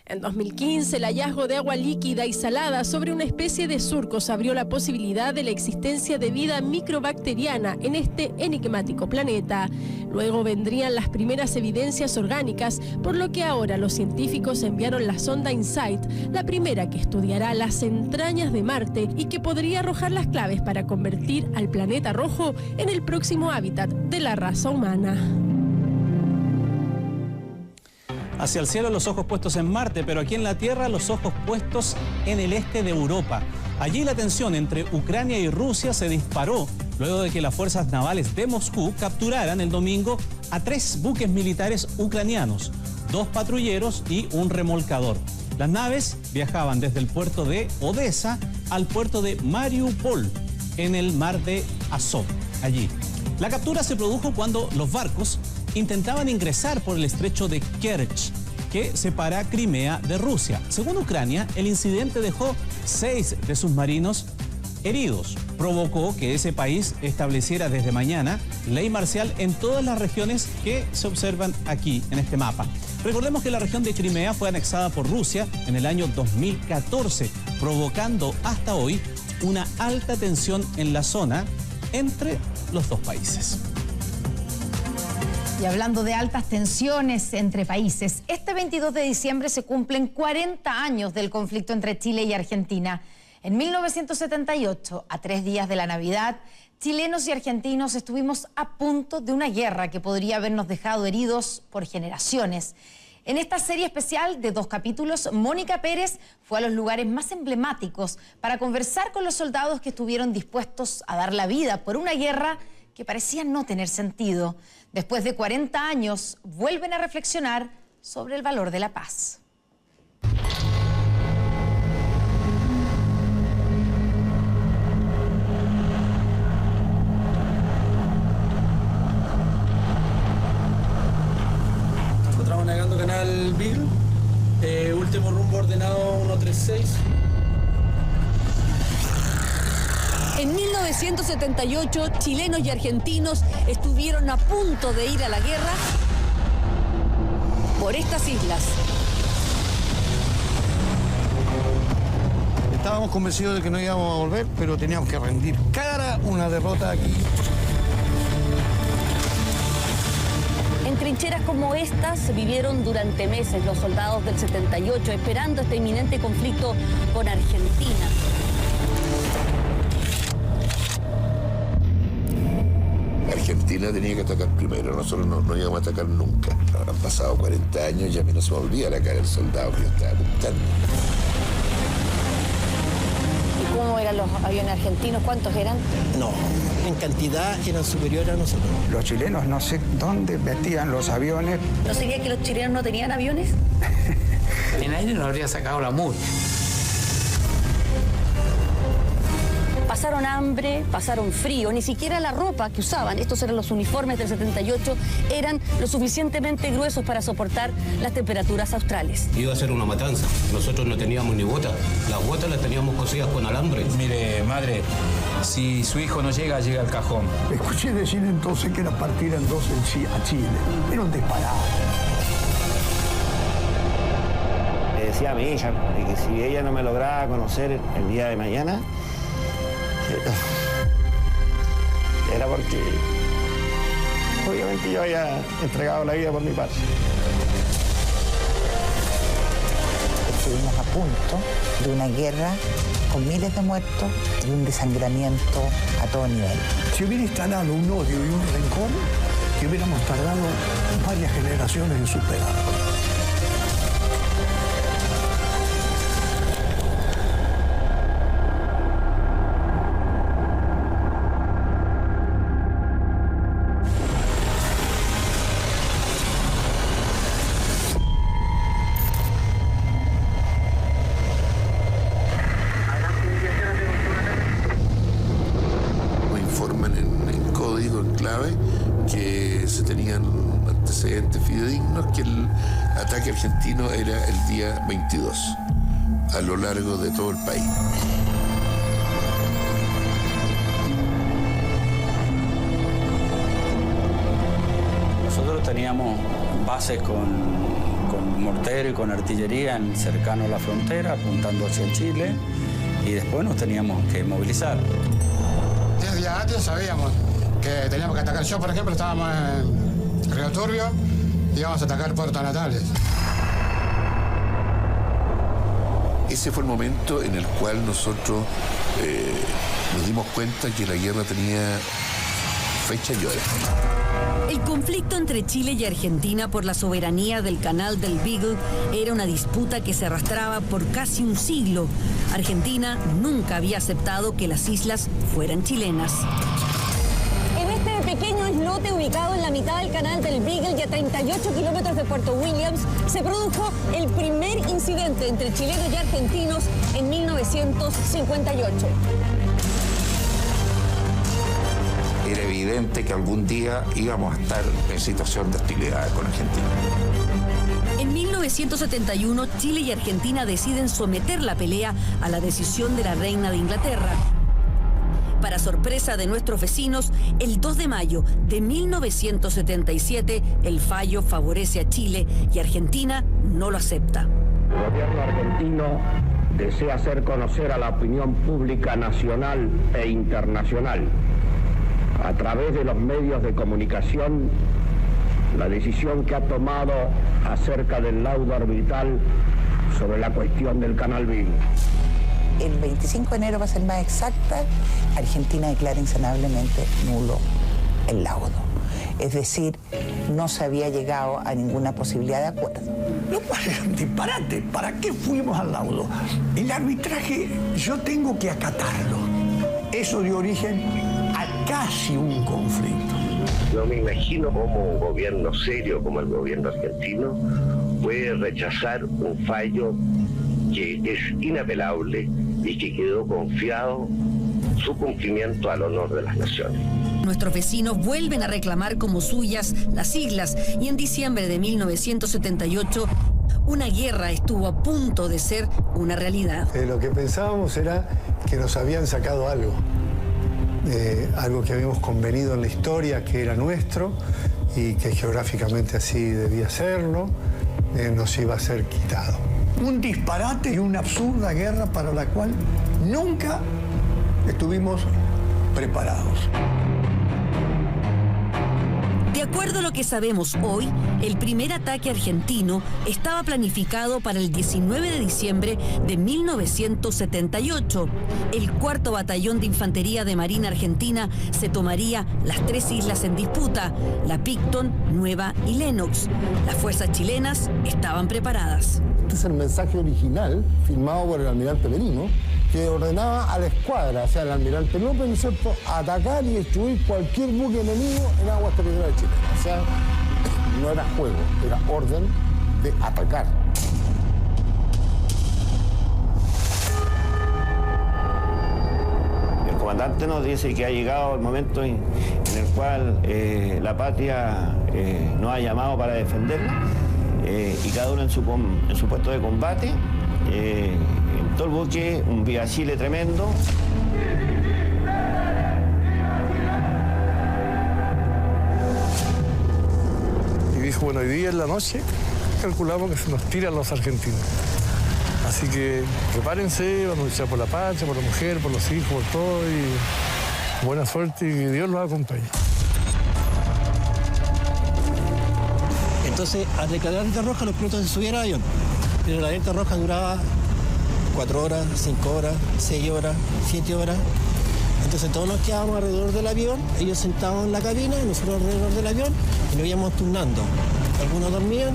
En 2015, el hallazgo de agua líquida y salada sobre una especie de surcos abrió la posibilidad de la existencia de vida microbacteriana en este enigmático planeta. Luego vendrían las primeras evidencias orgánicas, por lo que ahora los científicos enviaron la sonda InSight, la primera que estudiará las entrañas de Marte y que podría arrojar las claves para convertir al planeta rojo en el próximo hábitat de la raza humana. Hacia el cielo los ojos puestos en Marte, pero aquí en la Tierra los ojos puestos en el este de Europa. Allí la tensión entre Ucrania y Rusia se disparó luego de que las fuerzas navales de Moscú capturaran el domingo a 3 buques militares ucranianos, 2 patrulleros y un remolcador. Las naves viajaban desde el puerto de Odessa al puerto de Mariupol, en el mar de Azov, allí. La captura se produjo cuando los barcos intentaban ingresar por el estrecho de Kerch, que separa Crimea de Rusia. Según Ucrania, el incidente dejó 6 de sus marinos heridos. Provocó que ese país estableciera desde mañana ley marcial en todas las regiones que se observan aquí en este mapa. Recordemos que la región de Crimea fue anexada por Rusia en el año 2014, provocando hasta hoy una alta tensión en la zona entre los dos países. Y hablando de altas tensiones entre países, este 22 de diciembre se cumplen 40 años del conflicto entre Chile y Argentina. En 1978, a 3 días de la Navidad, chilenos y argentinos estuvimos a punto de una guerra que podría habernos dejado heridos por generaciones. En esta serie especial de 2 capítulos, Mónica Pérez fue a los lugares más emblemáticos para conversar con los soldados que estuvieron dispuestos a dar la vida por una guerra que parecía no tener sentido. Después de 40 años, vuelven a reflexionar sobre el valor de la paz. Encontramos navegando canal Beagle, último rumbo ordenado 136. En 1978, chilenos y argentinos estuvieron a punto de ir a la guerra por estas islas. Estábamos convencidos de que no íbamos a volver, pero teníamos que rendir cara una derrota aquí. En trincheras como estas vivieron durante meses los soldados del 78, esperando este inminente conflicto con Argentina. Argentina tenía que atacar primero, nosotros no íbamos a atacar nunca. Han pasado 40 años y a mí no se me olvida la cara del soldado que yo estaba apuntando. ¿Y cómo eran los aviones argentinos? ¿Cuántos eran? No, en cantidad eran superiores a nosotros. Los chilenos no sé dónde metían los aviones. ¿No sería que los chilenos no tenían aviones? En aire no habría sacado la MUR. Pasaron hambre, pasaron frío, ni siquiera la ropa que usaban, estos eran los uniformes del 78, eran lo suficientemente gruesos para soportar las temperaturas australes. Iba a ser una matanza, nosotros no teníamos ni botas, las botas las teníamos cosidas con alambre. Mire, madre, si su hijo no llega, llega al cajón. Escuché decir entonces que la partida en 2 a Chile. Era un disparado. Le decía a mi hija que si ella no me lograba conocer el día de mañana, era porque obviamente yo había entregado la vida por mi padre. Estuvimos a punto de una guerra con miles de muertos y un desangramiento a todo nivel. Si hubiera instalado un odio y un rencor, que hubiéramos tardado varias generaciones en superarlo. clave que se tenían antecedentes fidedignos que el ataque argentino era el día 22 a lo largo de todo el país. Nosotros teníamos bases con mortero y con artillería cercano a la frontera, apuntando hacia Chile, y después nos teníamos que movilizar. 10 días antes sabíamos que teníamos que atacar. Yo, por ejemplo, estábamos en Río Turbio y íbamos a atacar Puerto Natales. Ese fue el momento en el cual nosotros nos dimos cuenta que la guerra tenía fecha y hora. El conflicto entre Chile y Argentina por la soberanía del Canal del Beagle era una disputa que se arrastraba por casi un siglo. Argentina nunca había aceptado que las islas fueran chilenas. En este pequeño islote ubicado en la mitad del Canal del Beagle y a 38 kilómetros de Puerto Williams, se produjo el primer incidente entre chilenos y argentinos en 1958. Era evidente que algún día íbamos a estar en situación de hostilidad con Argentina. En 1971, Chile y Argentina deciden someter la pelea a la decisión de la reina de Inglaterra. Para sorpresa de nuestros vecinos, el 2 de mayo de 1977, el fallo favorece a Chile y Argentina no lo acepta. El gobierno argentino desea hacer conocer a la opinión pública nacional e internacional, a través de los medios de comunicación, la decisión que ha tomado acerca del laudo arbitral sobre la cuestión del Canal Beagle. El 25 de enero, va a ser más exacta, Argentina declara insanablemente nulo el laudo. Es decir, no se había llegado a ninguna posibilidad de acuerdo. Lo cual era un disparate. ¿Para qué fuimos al laudo? El arbitraje yo tengo que acatarlo. Eso dio origen a casi un conflicto. No me imagino cómo un gobierno serio como el gobierno argentino puede rechazar un fallo que es inapelable y que quedó confiado su cumplimiento al honor de las naciones. Nuestros vecinos vuelven a reclamar como suyas las islas y en diciembre de 1978 una guerra estuvo a punto de ser una realidad. Lo que pensábamos era que nos habían sacado algo. Algo que habíamos convenido en la historia que era nuestro y que geográficamente así debía serlo, nos iba a ser quitado. Un disparate y una absurda guerra para la cual nunca estuvimos preparados. De acuerdo a lo que sabemos hoy, el primer ataque argentino estaba planificado para el 19 de diciembre de 1978. El 4º Batallón de Infantería de Marina Argentina se tomaría las 3 islas en disputa, la Picton, Nueva y Lennox. Las fuerzas chilenas estaban preparadas. Este es el mensaje original, firmado por el almirante Merino, que ordenaba a la escuadra, o sea, al almirante López, ¿no es cierto?, atacar y destruir cualquier buque enemigo en aguas territoriales chilenas. O sea, no era juego, era orden de atacar. El comandante nos dice que ha llegado el momento en el cual la patria nos ha llamado para defenderla y cada uno en su puesto de combate. En todo el buque, un viva Chile tremendo. Y dijo, bueno, hoy día en la noche calculamos que se nos tiran los argentinos. Así que prepárense, vamos a luchar por la patria, por la mujer, por los hijos, por todo, y buena suerte y que Dios los acompañe. Entonces, al declarar alerta roja, los pilotos se subían al avión. Pero la alerta roja duraba 4 horas, 5 horas, 6 horas, 7 horas. Entonces todos nos quedábamos alrededor del avión, ellos sentados en la cabina y nosotros alrededor del avión y nos íbamos turnando. Algunos dormían,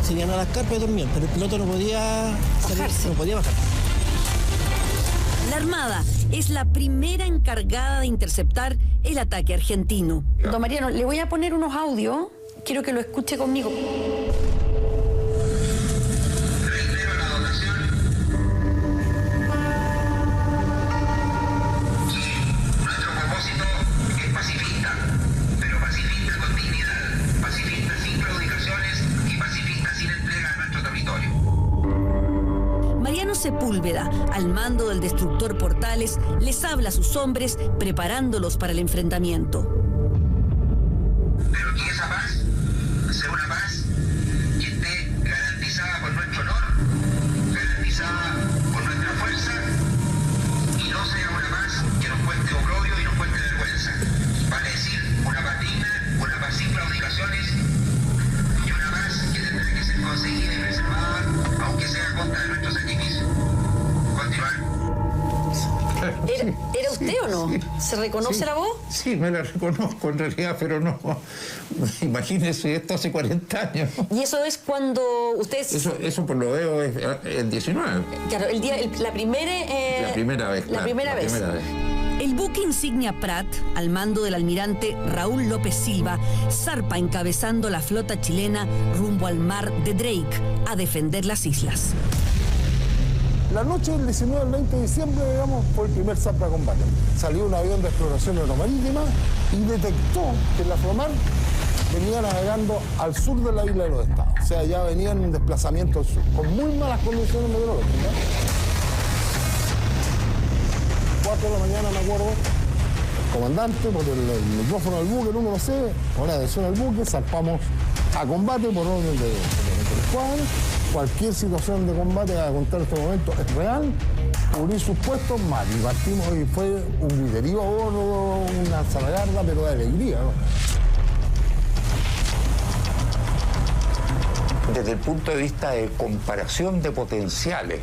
se iban a las carpas y dormían, pero el piloto no podía salir, no podía bajar. La Armada es la primera encargada de interceptar el ataque argentino. Don Mariano, le voy a poner unos audios, quiero que lo escuche conmigo. Nuestro propósito es pacifista, Sepúlveda, al mando del destructor Portales, les habla a sus hombres preparándolos para el enfrentamiento. Pero que esa paz sea una paz que esté garantizada por nuestro honor, garantizada por nuestra fuerza, y no sea una paz que nos cueste oprobio y nos cueste vergüenza. Vale decir, una paz digna, una paz sin claudicaciones, y una paz que tendrá que ser conseguida y preservada, aunque sea a costa de nuestro sacrificio. Continuar. ¿Era usted o no? ¿Se reconoce la voz? Sí, me la reconozco en realidad, pero no. Imagínese, esto hace 40 años. ¿Y eso es cuando ustedes...? Eso por lo veo es el 19. Claro, la primera vez. La primera vez. El buque insignia Prat, al mando del almirante Raúl López Silva, zarpa encabezando la flota chilena rumbo al mar de Drake a defender las islas. La noche del 19 al 20 de diciembre, digamos, fue el primer zarpa de combate. Salió un avión de exploración aeromarítima y detectó que la Flomar venía navegando al sur de la isla de los Estados. O sea, ya venían en desplazamiento al sur, con muy malas condiciones meteorológicas. 4 de la mañana, me acuerdo, el comandante, por el micrófono del buque, número C, con atención al buque, zarpamos a combate por orden de escuadra. Cualquier situación de combate a contar en este momento es real, cubrir sus puestos, mal. Y partimos y fue un griterío a bordo, una zalagarda, pero de alegría, ¿no? Desde el punto de vista de comparación de potenciales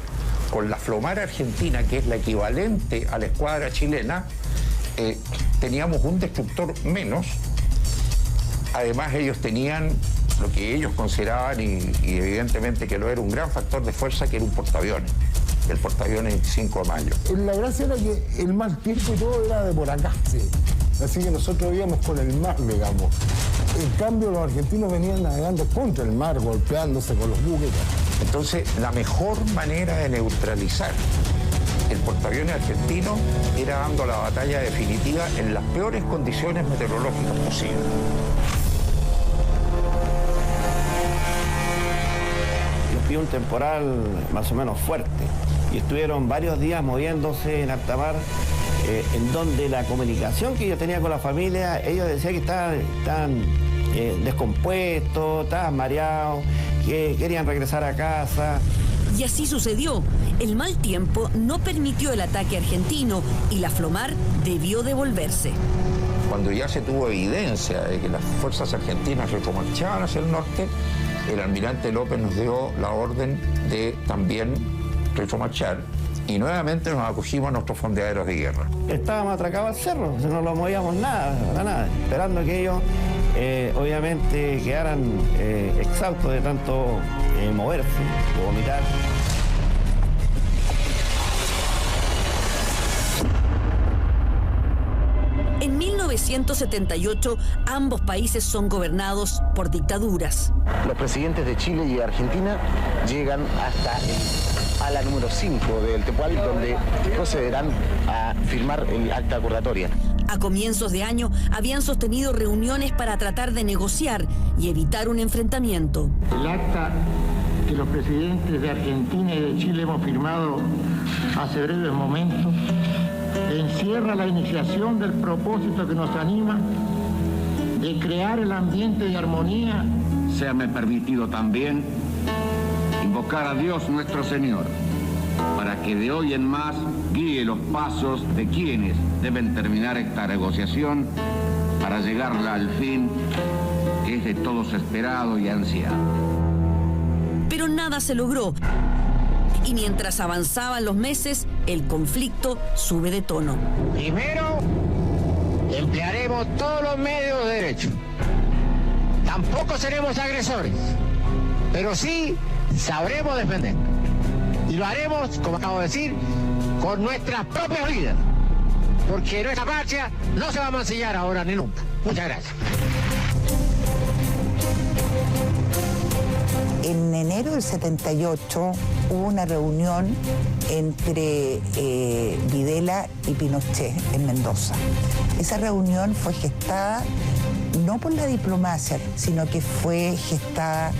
con la Flomar argentina, que es la equivalente a la escuadra chilena, teníamos un destructor menos. Además, ellos tenían lo que ellos consideraban, y evidentemente que lo era, un gran factor de fuerza, que era un portaaviones, el portaaviones 25 de mayo. La gracia era que el mal tiempo y todo era de por acá, sí. Así que nosotros íbamos con el mar, digamos. En cambio, los argentinos venían navegando contra el mar, golpeándose con los buques. Entonces, la mejor manera de neutralizar el portaaviones argentino era dando la batalla definitiva en las peores condiciones meteorológicas posibles. Pilló un temporal más o menos fuerte y estuvieron varios días moviéndose en alta mar, en donde la comunicación que yo tenía con la familia, ellos decían que estaban descompuestos, estaban mareados, que querían regresar a casa. Y así sucedió. El mal tiempo no permitió el ataque argentino y la Flomar debió devolverse. Cuando ya se tuvo evidencia de que las fuerzas argentinas retromarchaban hacia el norte, el almirante López nos dio la orden de también retromarchar y nuevamente nos acogimos a nuestros fondeaderos de guerra. Estábamos atracados al cerro, no lo movíamos nada, esperando que ellos obviamente quedaran exhaustos de tanto moverse, de vomitar. En 1978, ambos países son gobernados por dictaduras. Los presidentes de Chile y Argentina llegan hasta a la número 5 del Tepual, donde procederán a firmar el acta acordatoria. A comienzos de año habían sostenido reuniones para tratar de negociar y evitar un enfrentamiento. El acta que los presidentes de Argentina y de Chile hemos firmado hace breves momentos encierra la iniciación del propósito que nos anima de crear el ambiente de armonía. Séame permitido también invocar a Dios nuestro Señor para que de hoy en más guíe los pasos de quienes deben terminar esta negociación para llegarla al fin que es de todos esperado y ansiado. Pero nada se logró. Y mientras avanzaban los meses, el conflicto sube de tono. Primero, emplearemos todos los medios de derecho. Tampoco seremos agresores, pero sí sabremos defender. Y lo haremos, como acabo de decir, con nuestras propias vidas. Porque nuestra patria no se va a mancillar ahora ni nunca. Muchas gracias. En enero del 78 hubo una reunión entre Videla y Pinochet en Mendoza. Esa reunión fue gestada no por la diplomacia, sino que fue gestada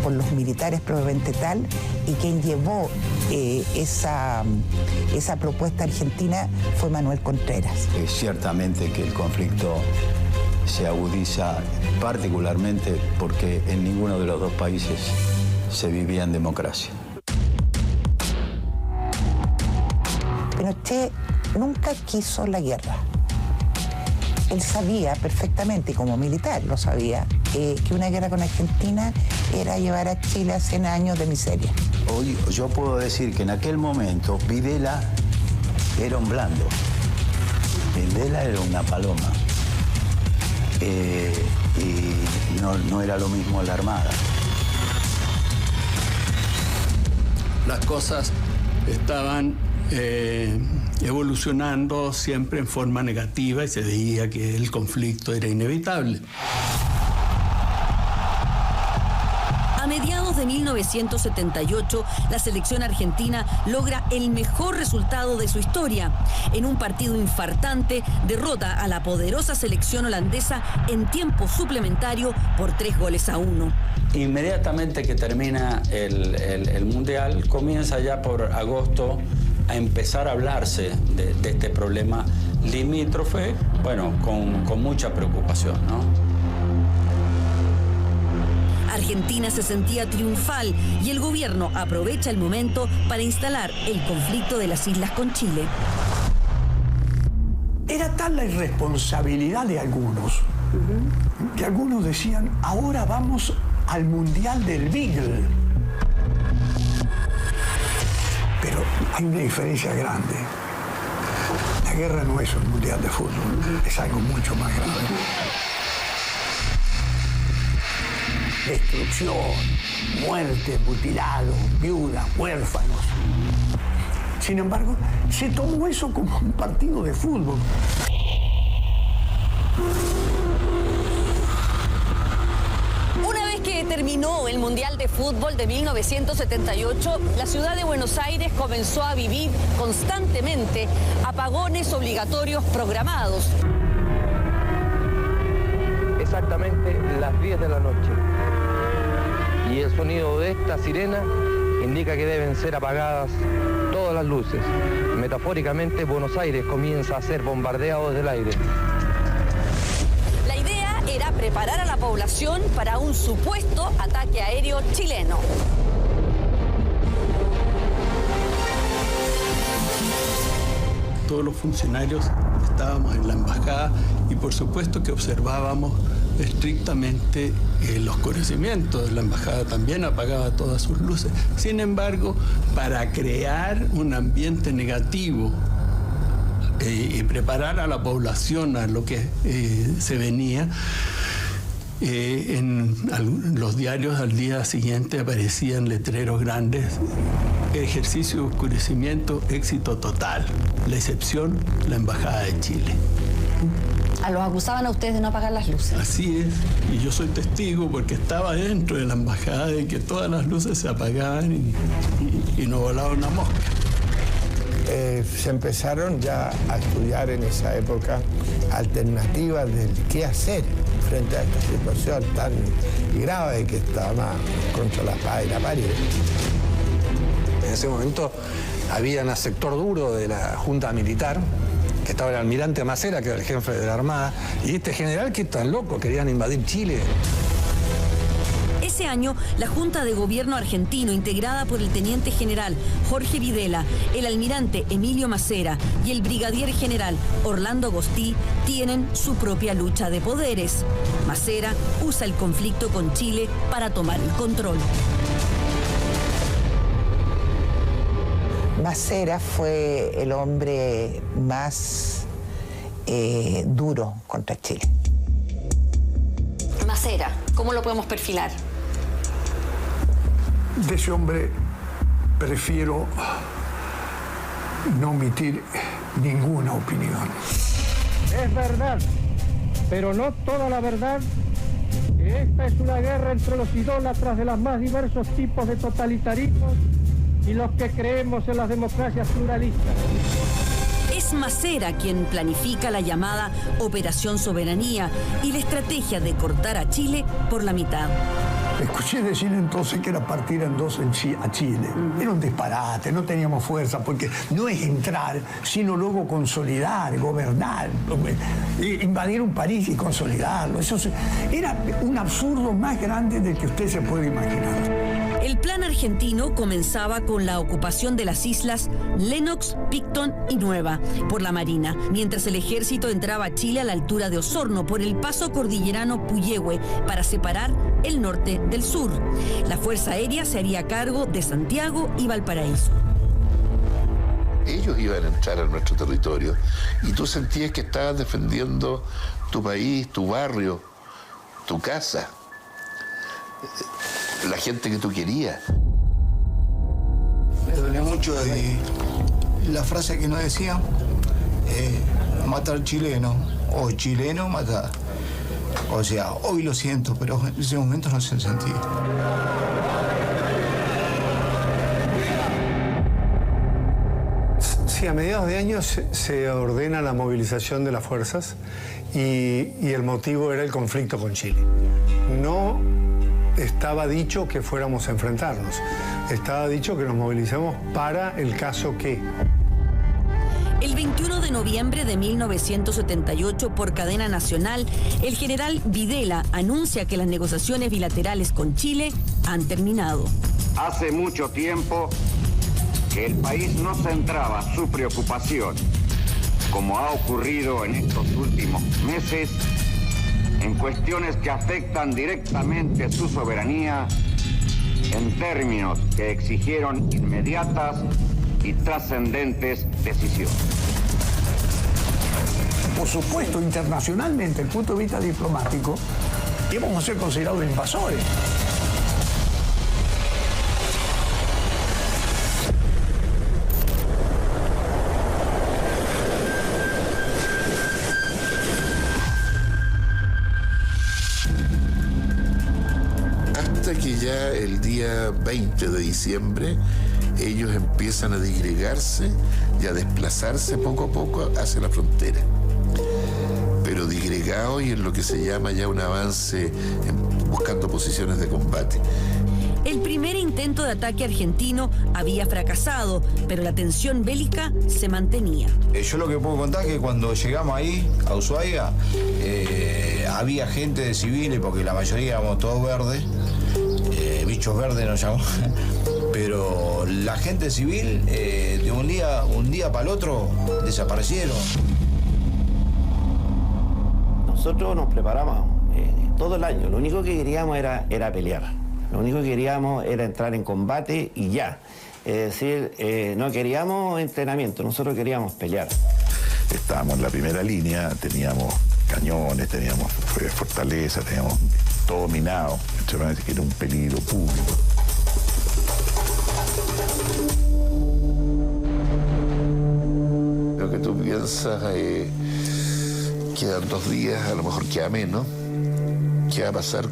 por los militares propiamente tal, y quien llevó esa propuesta argentina fue Manuel Contreras. Ciertamente que el conflicto se agudiza particularmente porque en ninguno de los dos países se vivía en democracia. Pinochet nunca quiso la guerra. Él sabía perfectamente, y como militar lo sabía, que una guerra con Argentina era llevar a Chile a 100 años de miseria. Hoy yo puedo decir que en aquel momento Videla era un blando. Videla era una paloma. Y no era lo mismo la Armada. Las cosas estaban evolucionando siempre en forma negativa y se veía que el conflicto era inevitable. A mediados de 1978, la selección argentina logra el mejor resultado de su historia. En un partido infartante, derrota a la poderosa selección holandesa en tiempo suplementario por 3-1. Inmediatamente que termina el Mundial, comienza ya por agosto a empezar a hablarse de este problema limítrofe, bueno, con mucha preocupación, ¿no? Argentina se sentía triunfal y el gobierno aprovecha el momento para instalar el conflicto de las islas con Chile. Era tal la irresponsabilidad de algunos, que algunos decían, ahora vamos al Mundial del Beagle. Pero hay una diferencia grande. La guerra no es un Mundial de fútbol, es algo mucho más grave. Destrucción, muerte, mutilados, viudas, huérfanos. Sin embargo, se tomó eso como un partido de fútbol. Una vez que terminó el Mundial de Fútbol de 1978, la ciudad de Buenos Aires comenzó a vivir constantemente apagones obligatorios programados. Exactamente las 10 de la noche. Y el sonido de esta sirena indica que deben ser apagadas todas las luces. Metafóricamente, Buenos Aires comienza a ser bombardeado desde el aire. La idea era preparar a la población para un supuesto ataque aéreo chileno. Todos los funcionarios estábamos en la embajada y por supuesto que observábamos estrictamente el oscurecimiento. La embajada también apagaba todas sus luces. Sin embargo, para crear un ambiente negativo y preparar a la población a lo que se venía, en los diarios al día siguiente aparecían letreros grandes: ejercicio de oscurecimiento, éxito total. La excepción, la Embajada de Chile. Los acusaban a ustedes de no apagar las luces. Así es, y yo soy testigo porque estaba dentro de la embajada de que todas las luces se apagaban y no volaba una mosca. Se empezaron ya a estudiar en esa época alternativas de qué hacer frente a esta situación tan grave que estaba contra la espada y la pared. En ese momento había un sector duro de la Junta Militar, que estaba el almirante Macera, que era el jefe de la Armada, y este general que tan loco, querían invadir Chile. Ese año, la Junta de Gobierno argentino, integrada por el teniente general Jorge Videla, el almirante Emilio Macera y el brigadier general Orlando Agostí, tienen su propia lucha de poderes. Macera usa el conflicto con Chile para tomar el control. Macera fue el hombre más duro contra Chile. Macera, ¿cómo lo podemos perfilar? De ese hombre prefiero no emitir ninguna opinión. Es verdad, pero no toda la verdad, que esta es una guerra entre los idólatras de los más diversos tipos de totalitarismos y los que creemos en las democracias pluralistas. Es Macera quien planifica la llamada Operación Soberanía y la estrategia de cortar a Chile por la mitad. Escuché decir entonces que era partir en dos a Chile. Era un disparate, no teníamos fuerza, porque no es entrar, sino luego consolidar, gobernar, invadir un país y consolidarlo. Eso era un absurdo más grande del que usted se puede imaginar. El plan argentino comenzaba con la ocupación de las islas Lennox, Picton y Nueva por la Marina, mientras el ejército entraba a Chile a la altura de Osorno por el paso cordillerano Puyehue para separar el norte del sur. La Fuerza Aérea se haría cargo de Santiago y Valparaíso. Ellos iban a entrar a nuestro territorio y tú sentías que estabas defendiendo tu país, tu barrio, tu casa, la gente que tú querías. Me duele mucho la frase que nos decían, matar chileno, o chileno matar. O sea, hoy lo siento, pero en ese momento no se sentía. Sí, a mediados de año se ordena la movilización de las fuerzas y el motivo era el conflicto con Chile. No estaba dicho que fuéramos a enfrentarnos, estaba dicho que nos movilizamos para el caso que... El 21 de noviembre de 1978, por cadena nacional, el general Videla anuncia que las negociaciones bilaterales con Chile han terminado. Hace mucho tiempo que el país no centraba su preocupación, como ha ocurrido en estos últimos meses, en cuestiones que afectan directamente su soberanía, en términos que exigieron inmediatas y trascendentes decisiones. Por supuesto, internacionalmente, desde el punto de vista diplomático, íbamos a ser considerados invasores. Hasta que ya el día 20 de diciembre ellos empiezan a disgregarse y a desplazarse poco a poco hacia la frontera. Pero disgregados y en lo que se llama ya un avance buscando posiciones de combate. El primer intento de ataque argentino había fracasado, pero la tensión bélica se mantenía. Yo lo que puedo contar es que cuando llegamos ahí, a Ushuaia, había gente de civiles, porque la mayoría éramos todos verdes, bichos verdes nos llamamos, pero la gente civil de un día para el otro desaparecieron. Nosotros nos preparamos todo el año, lo único que queríamos era pelear. Lo único que queríamos era entrar en combate y ya. Es decir, no queríamos entrenamiento, nosotros queríamos pelear. Estábamos en la primera línea, teníamos cañones, teníamos fortaleza, teníamos todo minado, que era un peligro público. Lo que tú piensas, quedan 2 días, a lo mejor queda menos. ¿Qué va a pasar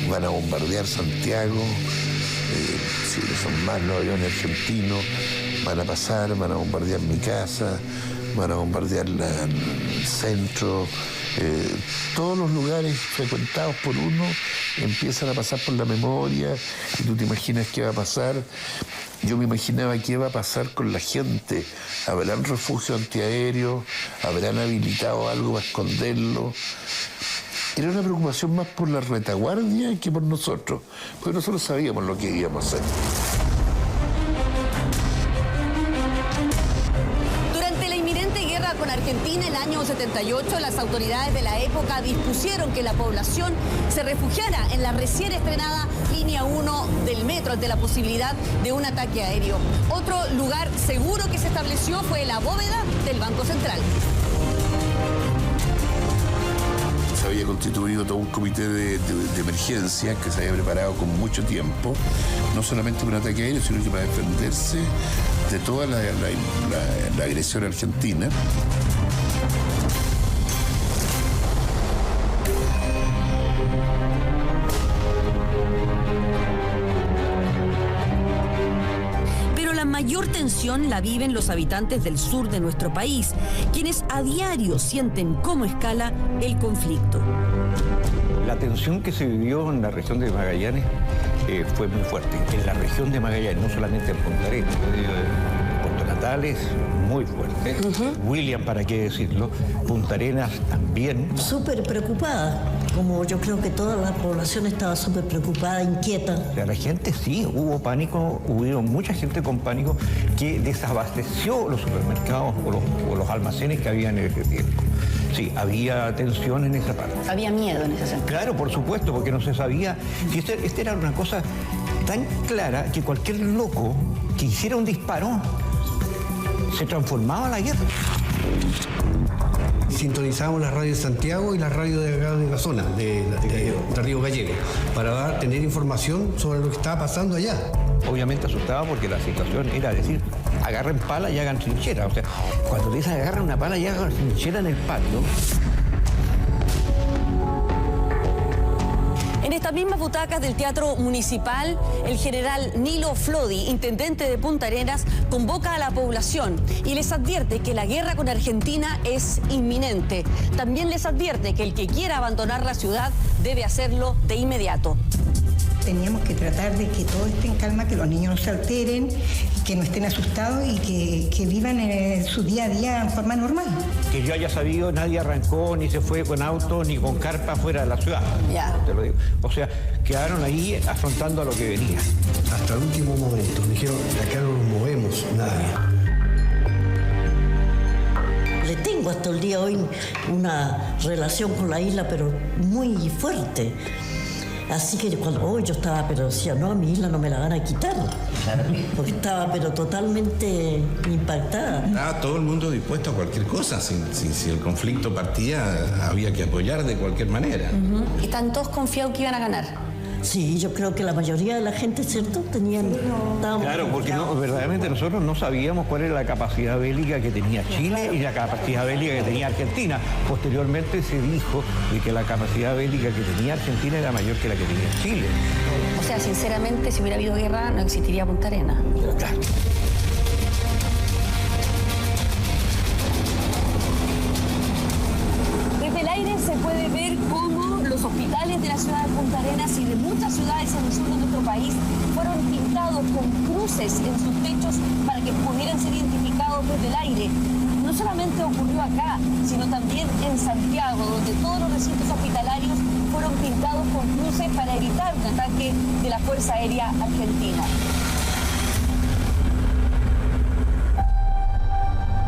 van a bombardear Santiago? Si son más los aviones argentinos, van a pasar, van a bombardear mi casa, van a bombardear el centro. Todos los lugares frecuentados por uno empiezan a pasar por la memoria y tú te imaginas qué va a pasar. Yo me imaginaba qué va a pasar con la gente. ¿Habrán refugio antiaéreo? ¿Habrán habilitado algo para esconderlo? Era una preocupación más por la retaguardia que por nosotros, porque nosotros sabíamos lo que íbamos a hacer. Durante la inminente guerra con Argentina, el año 78, las autoridades de la época dispusieron que la población se refugiara en la recién estrenada línea 1 del metro ante la posibilidad de un ataque aéreo. Otro lugar seguro que se estableció fue la bóveda del Banco Central. Se había constituido todo un comité de emergencia que se había preparado con mucho tiempo, no solamente para un ataque aéreo, sino que para defenderse de toda la agresión argentina. Pero la mayor tensión tensión la viven los habitantes del sur de nuestro país, quienes a diario sienten cómo escala el conflicto. La tensión que se vivió en la región de Magallanes fue muy fuerte. En la región de Magallanes, no solamente en Punta Arenas, Puerto Natales, muy fuerte. William, para qué decirlo. Punta Arenas también. Súper preocupada, como yo creo que toda la población estaba súper preocupada, inquieta. O sea, la gente sí, hubo pánico, hubo mucha gente con pánico que desabasteció los supermercados o los almacenes que había en ese tiempo. Sí, había tensión en esa parte. Había miedo en ese sentido. Claro, por supuesto, porque no se sabía. Si esta era una cosa tan clara que cualquier loco que hiciera un disparo se transformaba en la guerra. Sintonizábamos la radio de Santiago y la radio de acá de la zona, de Río Gallego, para tener información sobre lo que estaba pasando allá. Obviamente asustaba porque la situación era decir, agarren pala y hagan trinchera. O sea, cuando te dicen agarren una pala y hagan trinchera en el patio. En estas mismas butacas del Teatro Municipal, el general Nilo Flodi, intendente de Punta Arenas, convoca a la población y les advierte que la guerra con Argentina es inminente. También les advierte que el que quiera abandonar la ciudad debe hacerlo de inmediato. Teníamos que tratar de que todo esté en calma, que los niños no se alteren, que no estén asustados y que vivan su día a día en forma normal. Que yo haya sabido, nadie arrancó, ni se fue con auto, ni con carpa fuera de la ciudad. Ya. Te lo digo. O sea, quedaron ahí afrontando a lo que venía. Hasta el último momento. Dijeron, de acá no nos movemos, nadie. Le tengo hasta el día de hoy una relación con la isla, pero muy fuerte. Así que cuando hoy yo estaba, pero decía, no, a mi isla no me la van a quitar. Porque estaba, pero totalmente impactada. Estaba todo el mundo dispuesto a cualquier cosa. Si el conflicto partía, había que apoyar de cualquier manera. ¿Están todos confiados que iban a ganar? Sí, yo creo que la mayoría de la gente, ¿cierto? Claro, porque verdaderamente nosotros no sabíamos cuál era la capacidad bélica que tenía Chile y la capacidad bélica que tenía Argentina. Posteriormente se dijo de que la capacidad bélica que tenía Argentina era mayor que la que tenía Chile. O sea, sinceramente, si hubiera habido guerra, no existiría Punta Arenas. Claro. Desde el aire se puede ver cómo los hospitales de la ciudad de Punta Arenas y de muchas ciudades en el sur de nuestro país fueron pintados con cruces en sus techos para que pudieran ser identificados desde el aire. No solamente ocurrió acá, sino también en Santiago, donde todos los recintos hospitalarios fueron pintados con cruces para evitar un ataque de la Fuerza Aérea Argentina.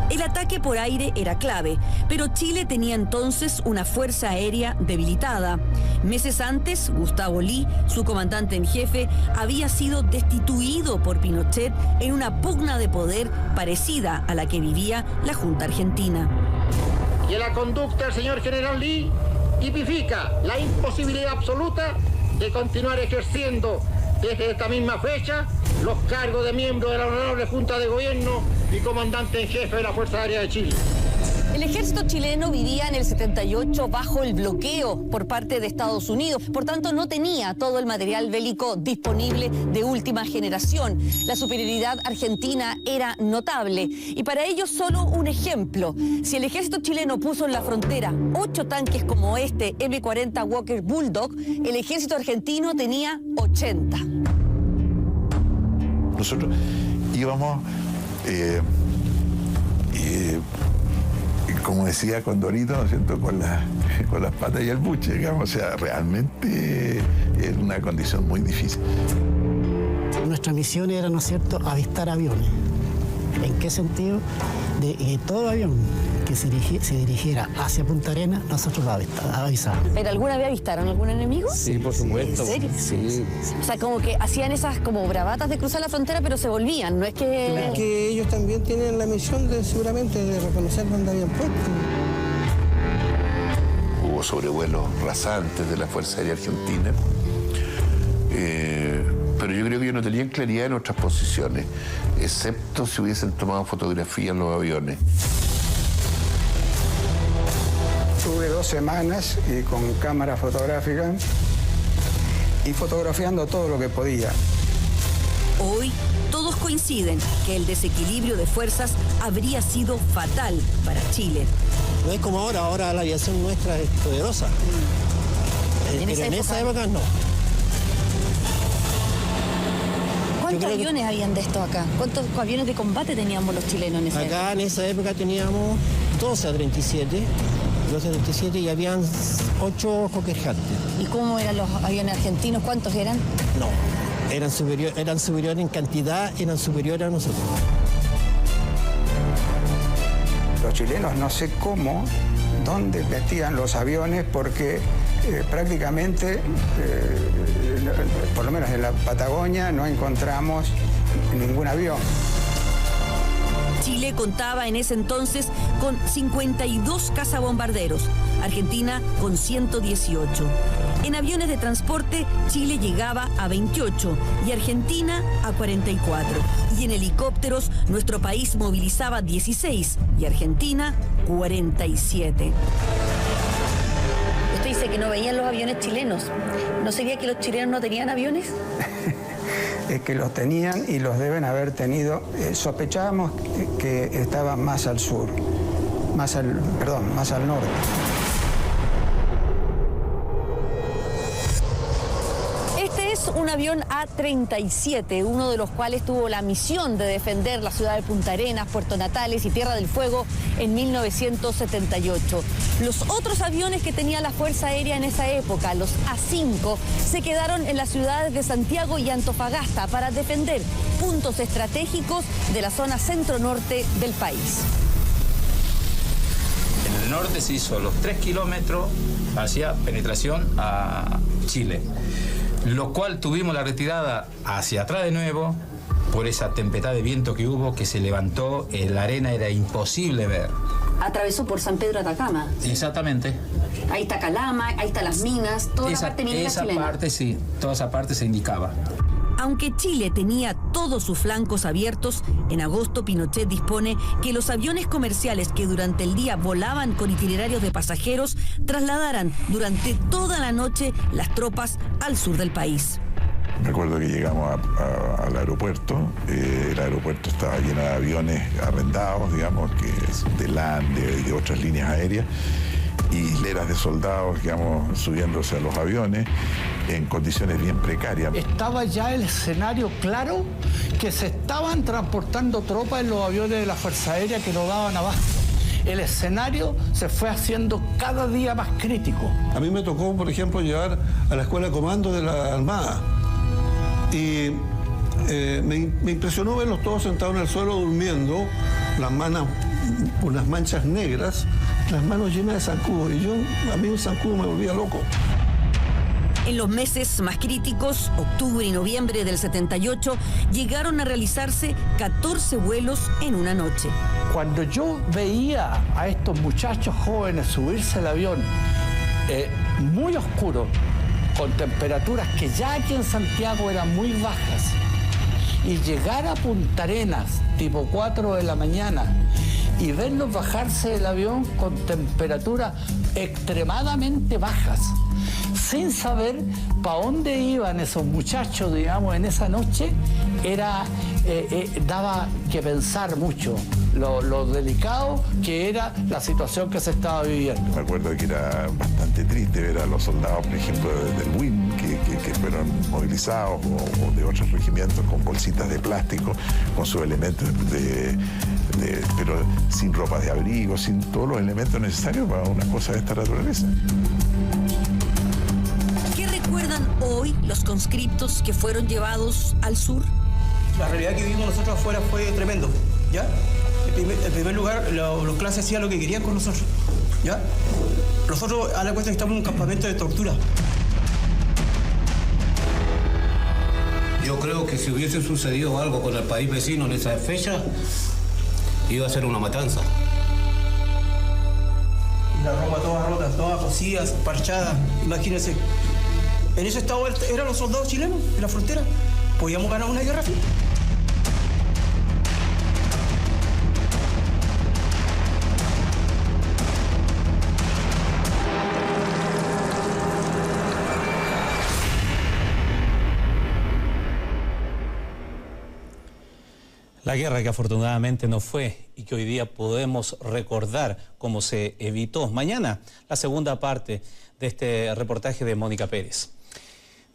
El ataque por aire era clave, pero Chile tenía entonces una fuerza aérea debilitada. Meses antes, Gustavo Lee, su comandante en jefe, había sido destituido por Pinochet en una pugna de poder parecida a la que vivía la Junta Argentina. Y en la conducta del señor general Lee tipifica la imposibilidad absoluta de continuar ejerciendo desde esta misma fecha los cargos de miembro de la Honorable Junta de Gobierno y comandante en jefe de la Fuerza Aérea de Chile. El ejército chileno vivía en el 78 bajo el bloqueo por parte de Estados Unidos, por tanto no tenía todo el material bélico disponible de última generación. La superioridad argentina era notable y para ello solo un ejemplo. Si el ejército chileno puso en la frontera 8 tanques como este M40 Walker Bulldog, el ejército argentino tenía 80. Nosotros íbamos, como decía Condorito, ¿no es cierto?, con las patas y el buche, digamos. O sea, realmente era una condición muy difícil. Nuestra misión era, ¿no es cierto?, avistar aviones. ¿En qué sentido? De que todo avión que se dirigiera hacia Punta Arenas, nosotros lo avisábamos. ¿Pero alguna vez avistaron a algún enemigo? Sí, por supuesto. ¿En serio? Sí. O sea, como que hacían esas como bravatas de cruzar la frontera, pero se volvían, no es que... Es que ellos también tienen la misión de, seguramente, de reconocer dónde habían puesto. Hubo sobrevuelos rasantes de la Fuerza Aérea Argentina. Pero yo creo que ellos no tenían claridad en otras posiciones, excepto si hubiesen tomado fotografías en los aviones. Estuve 2 semanas con cámara fotográfica y fotografiando todo lo que podía. Hoy todos coinciden que el desequilibrio de fuerzas habría sido fatal para Chile. No es como ahora la aviación nuestra es poderosa. Pero en esa época no. ¿Cuántos aviones habían de estos acá? ¿Cuántos aviones de combate teníamos los chilenos en esa época? Acá en esa época teníamos 12 A-37 y habían 8 Hawker Hunter. ¿Y cómo eran los aviones argentinos? ¿Cuántos eran? No, eran superiores en cantidad, eran superiores a nosotros. Los chilenos no sé cómo, dónde metían los aviones porque prácticamente, por lo menos en la Patagonia, no encontramos ningún avión. Chile contaba en ese entonces con 52 cazabombarderos, Argentina con 118. En aviones de transporte, Chile llegaba a 28 y Argentina a 44. Y en helicópteros, nuestro país movilizaba 16 y Argentina 47. Usted dice que no veían los aviones chilenos. ¿No sería que los chilenos no tenían aviones? Es que los tenían y los deben haber tenido. Sospechábamos que estaban más al sur, más al norte. Este es un avión A-37, uno de los cuales tuvo la misión de defender la ciudad de Punta Arenas, Puerto Natales y Tierra del Fuego en 1978. Los otros aviones que tenía la Fuerza Aérea en esa época, los A-5, se quedaron en las ciudades de Santiago y Antofagasta para defender puntos estratégicos de la zona centro-norte del país. En el norte se hizo los 3 kilómetros hacia penetración a Chile, lo cual tuvimos la retirada hacia atrás de nuevo por esa tempestad de viento que hubo, que se levantó, la arena era imposible ver. Atravesó por San Pedro Atacama. Exactamente. Ahí está Calama, ahí están las minas, toda la parte minera chilena. Esa parte sí, toda esa parte se indicaba. Aunque Chile tenía todos sus flancos abiertos, en agosto Pinochet dispone que los aviones comerciales que durante el día volaban con itinerarios de pasajeros trasladaran durante toda la noche las tropas al sur del país. Recuerdo que llegamos al aeropuerto, el aeropuerto estaba lleno de aviones arrendados, digamos, de LAN, de otras líneas aéreas, y hileras de soldados, digamos, subiéndose a los aviones en condiciones bien precarias. Estaba ya el escenario claro que se estaban transportando tropas en los aviones de la Fuerza Aérea que no daban abasto. El escenario se fue haciendo cada día más crítico. A mí me tocó, por ejemplo, llevar a la Escuela de Comando de la Armada. Y me impresionó verlos todos sentados en el suelo durmiendo, las manos, unas manchas negras, las manos llenas de zancudo. Y a mí el zancudo me volvía loco. En los meses más críticos, octubre y noviembre del 78, llegaron a realizarse 14 vuelos en una noche. Cuando yo veía a estos muchachos jóvenes subirse al avión muy oscuro, con temperaturas que ya aquí en Santiago eran muy bajas, y llegar a Punta Arenas, tipo 4 de la mañana, y verlos bajarse del avión con temperaturas extremadamente bajas, sin saber para dónde iban esos muchachos, digamos, en esa noche, daba que pensar mucho lo delicado que era la situación que se estaba viviendo. Me acuerdo que era bastante triste ver a los soldados, por ejemplo, del WIM, que fueron movilizados, o de otros regimientos, con bolsitas de plástico, con sus elementos pero sin ropa de abrigo, sin todos los elementos necesarios para una cosa de esta naturaleza. ¿Qué recuerdan hoy los conscriptos que fueron llevados al sur? La realidad que vivimos nosotros afuera fue tremendo, ¿ya? En primer lugar, los clases hacían lo que querían con nosotros, ¿ya? Nosotros, a la cuenta que estamos en un campamento de tortura. Yo creo que si hubiese sucedido algo con el país vecino en esa fecha, iba a ser una matanza. La ropa toda rota, toda cosida, parchada, imagínense. En ese estado eran los soldados chilenos en la frontera. ¿Podíamos ganar una guerra? La guerra que afortunadamente no fue y que hoy día podemos recordar cómo se evitó. Mañana, la segunda parte de este reportaje de Mónica Pérez.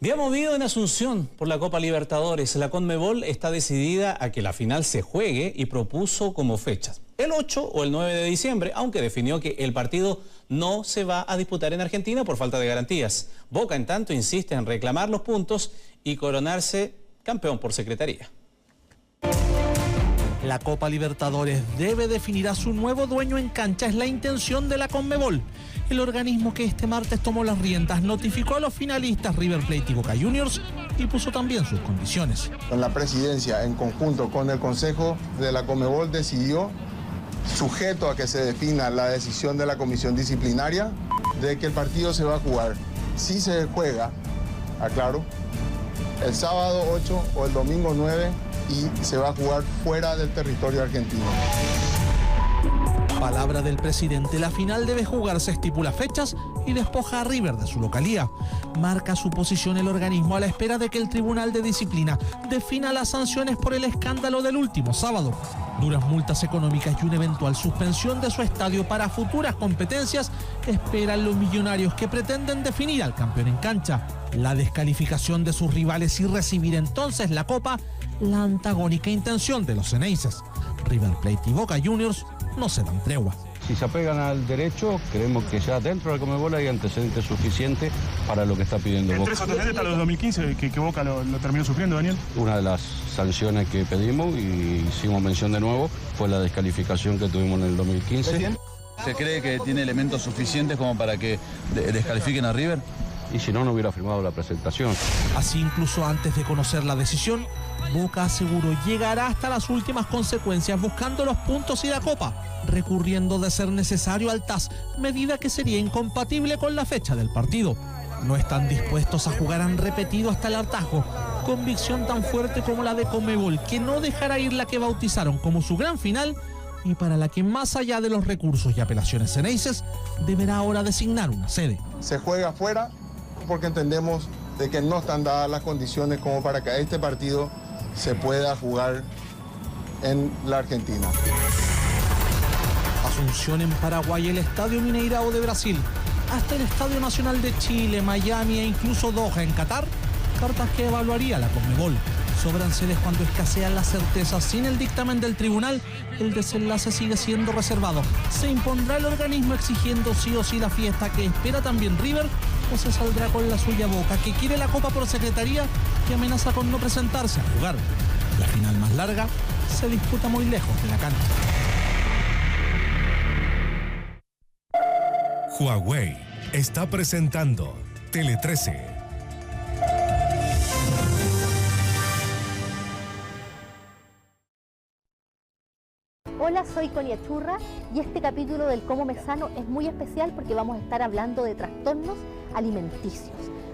Día movido en Asunción por la Copa Libertadores. La Conmebol está decidida a que la final se juegue y propuso como fechas el 8 o el 9 de diciembre, aunque definió que el partido no se va a disputar en Argentina por falta de garantías. Boca, en tanto, insiste en reclamar los puntos y coronarse campeón por secretaría. La Copa Libertadores debe definir a su nuevo dueño en cancha, es la intención de la Conmebol. El organismo que este martes tomó las riendas notificó a los finalistas River Plate y Boca Juniors y puso también sus condiciones. La presidencia, en conjunto con el Consejo de la Conmebol, decidió, sujeto a que se defina la decisión de la comisión disciplinaria, de que el partido se va a jugar. Si se juega, aclaro, el sábado 8 o el domingo 9 y se va a jugar fuera del territorio argentino. Palabra del presidente, la final debe jugarse, estipula fechas y despoja a River de su localía. Marca su posición el organismo a la espera de que el Tribunal de Disciplina defina las sanciones por el escándalo del último sábado. Duras multas económicas y una eventual suspensión de su estadio para futuras competencias esperan los millonarios que pretenden definir al campeón en cancha. La descalificación de sus rivales y recibir entonces la Copa, la antagónica intención de los Ceneices. River Plate y Boca Juniors no se dan tregua. Si se apegan al derecho, creemos que ya dentro de la Conmebol hay antecedentes suficientes para lo que está pidiendo Boca. ¿Tres antecedentes a los 2015 que Boca lo terminó sufriendo, Daniel? Una de las sanciones que pedimos, y hicimos mención de nuevo, fue la descalificación que tuvimos en el 2015. ¿Se cree que tiene elementos suficientes como para que descalifiquen a River? Y si no, no hubiera firmado la presentación. Así, incluso antes de conocer la decisión, Boca aseguró llegará hasta las últimas consecuencias buscando los puntos y la Copa, recurriendo de ser necesario al TAS, medida que sería incompatible con la fecha del partido. No están dispuestos a jugar, han repetido hasta el hartazgo, convicción tan fuerte como la de Conmebol, que no dejará ir la que bautizaron como su gran final y para la que, más allá de los recursos y apelaciones ceneices, deberá ahora designar una sede. Se juega afuera porque entendemos de que no están dadas las condiciones como para que este partido se pueda jugar en la Argentina. Asunción en Paraguay, el Estadio Mineirao de Brasil, hasta el Estadio Nacional de Chile, Miami e incluso Doha en Qatar, cartas que evaluaría la Conmebol. Sobran sedes cuando escasean las certezas. Sin el dictamen del tribunal, el desenlace sigue siendo reservado. ¿Se impondrá el organismo exigiendo sí o sí la fiesta que espera también River? ¿O se saldrá con la suya Boca, que quiere la Copa por secretaría y amenaza con no presentarse a jugar? La final más larga se disputa muy lejos de la cancha. Huawei está presentando Tele 13. Hola, soy Conia Churra y este capítulo del Cómo Me Sano es muy especial porque vamos a estar hablando de trastornos alimenticios.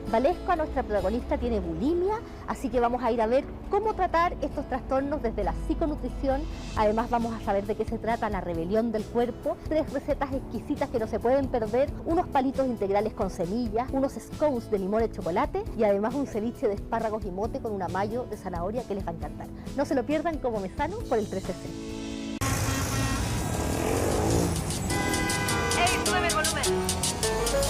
Valesca, nuestra protagonista, tiene bulimia, así que vamos a ir a ver cómo tratar estos trastornos desde la psiconutrición. Además vamos a saber de qué se trata la rebelión del cuerpo, 3 recetas exquisitas que no se pueden perder, unos palitos integrales con semillas, unos scones de limón y chocolate y además un ceviche de espárragos y mote con una mayo de zanahoria que les va a encantar. No se lo pierdan, Cómo Me Sano por el 13C.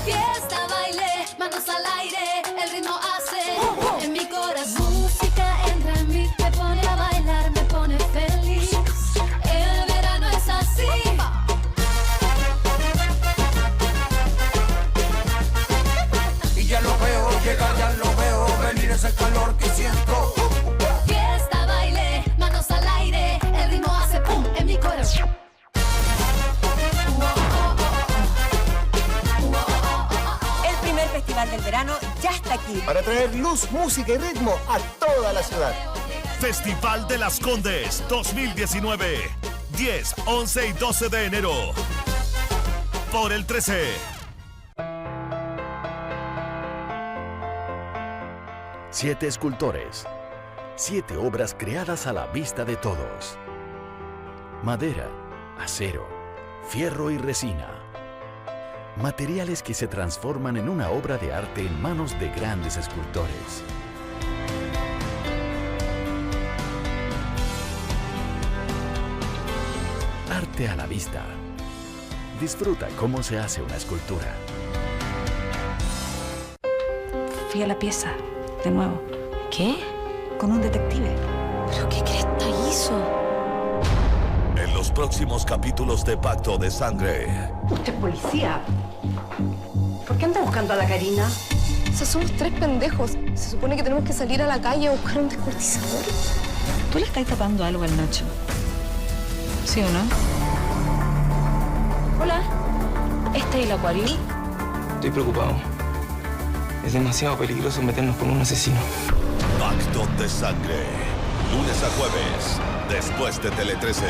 Fiesta, baile, manos al aire, el ritmo hace en mi corazón. Música entra en mí, me pone a bailar, me pone feliz. El verano es así. Y ya lo veo llegar, ya lo veo venir, ese calor que siento. Fiesta, baile, manos al aire, el ritmo hace pum en mi corazón. Festival del Verano ya está aquí para traer luz, música y ritmo a toda la ciudad. Festival de las Condes 2019, 10, 11 y 12 de enero. Por el 13. Siete escultores, 7 obras creadas a la vista de todos. Madera, acero, fierro y resina. Materiales que se transforman en una obra de arte en manos de grandes escultores. frente a la vista. Disfruta cómo se hace una escultura. Fui a la pieza, de nuevo. ¿Qué? Con un detective. ¿Pero qué cresta hizo? En los próximos capítulos de Pacto de Sangre. ¿Usted es policía? ¿Por qué anda buscando a la Karina? O sea, somos 3 pendejos. Se supone que tenemos que salir a la calle a buscar un descuartizador. ¿Tú le estás tapando algo al Nacho? ¿Sí o no? Hola. ¿Este es el acuario? Estoy preocupado. Es demasiado peligroso meternos con un asesino. Pacto de Sangre. Lunes a jueves, después de Tele 13,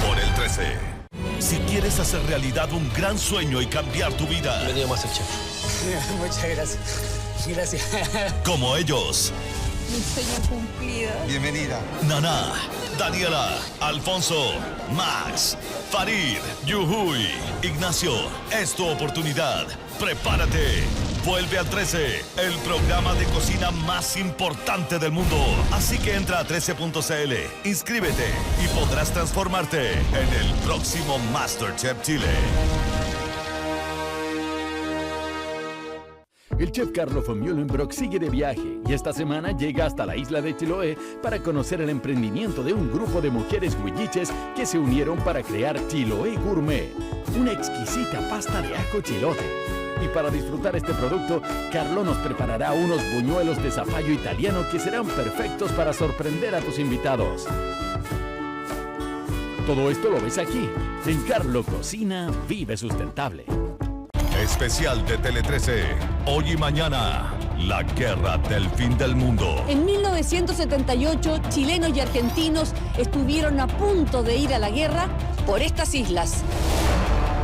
por el 13. Si quieres hacer realidad un gran sueño y cambiar tu vida. Bienvenido, Masterchef. Muchas gracias. Gracias. Como ellos. Mi sueño cumplido. Bienvenida. Naná, Daniela, Alfonso, Max, Farid, Yuhuy, Ignacio. Es tu oportunidad. Prepárate. Vuelve al 13, el programa de cocina más importante del mundo. Así que entra a 13.cl, inscríbete y podrás transformarte en el próximo MasterChef Chile. El chef Carlos von Mühlenbrock sigue de viaje y esta semana llega hasta la isla de Chiloé para conocer el emprendimiento de un grupo de mujeres huilliches que se unieron para crear Chiloé Gourmet, una exquisita pasta de ajo chilote. Y para disfrutar este producto, Carlos nos preparará unos buñuelos de zapallo italiano que serán perfectos para sorprender a tus invitados. Todo esto lo ves aquí, en Carlo Cocina Vive Sustentable. Especial de Tele 13, hoy y mañana, la guerra del fin del mundo. En 1978, chilenos y argentinos estuvieron a punto de ir a la guerra por estas islas.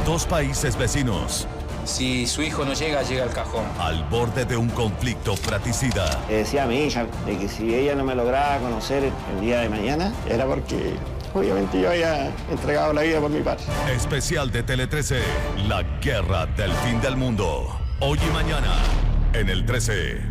2 países vecinos. Si su hijo no llega, llega al cajón. Al borde de un conflicto fratricida. Le decía a mi hija de que si ella no me lograba conocer el día de mañana, era porque obviamente yo había entregado la vida por mi padre. Especial de Tele 13, la guerra del fin del mundo. Hoy y mañana, en el 13.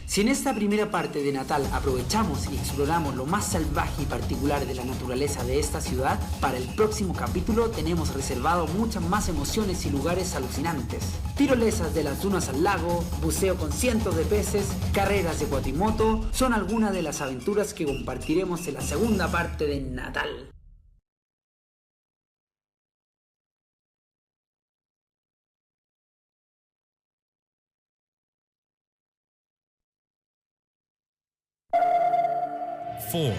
Si en esta primera parte de Natal aprovechamos y exploramos lo más salvaje y particular de la naturaleza de esta ciudad, para el próximo capítulo tenemos reservado muchas más emociones y lugares alucinantes. Tirolesas de las dunas al lago, buceo con cientos de peces, carreras de cuatrimoto, son algunas de las aventuras que compartiremos en la segunda parte de Natal. Ford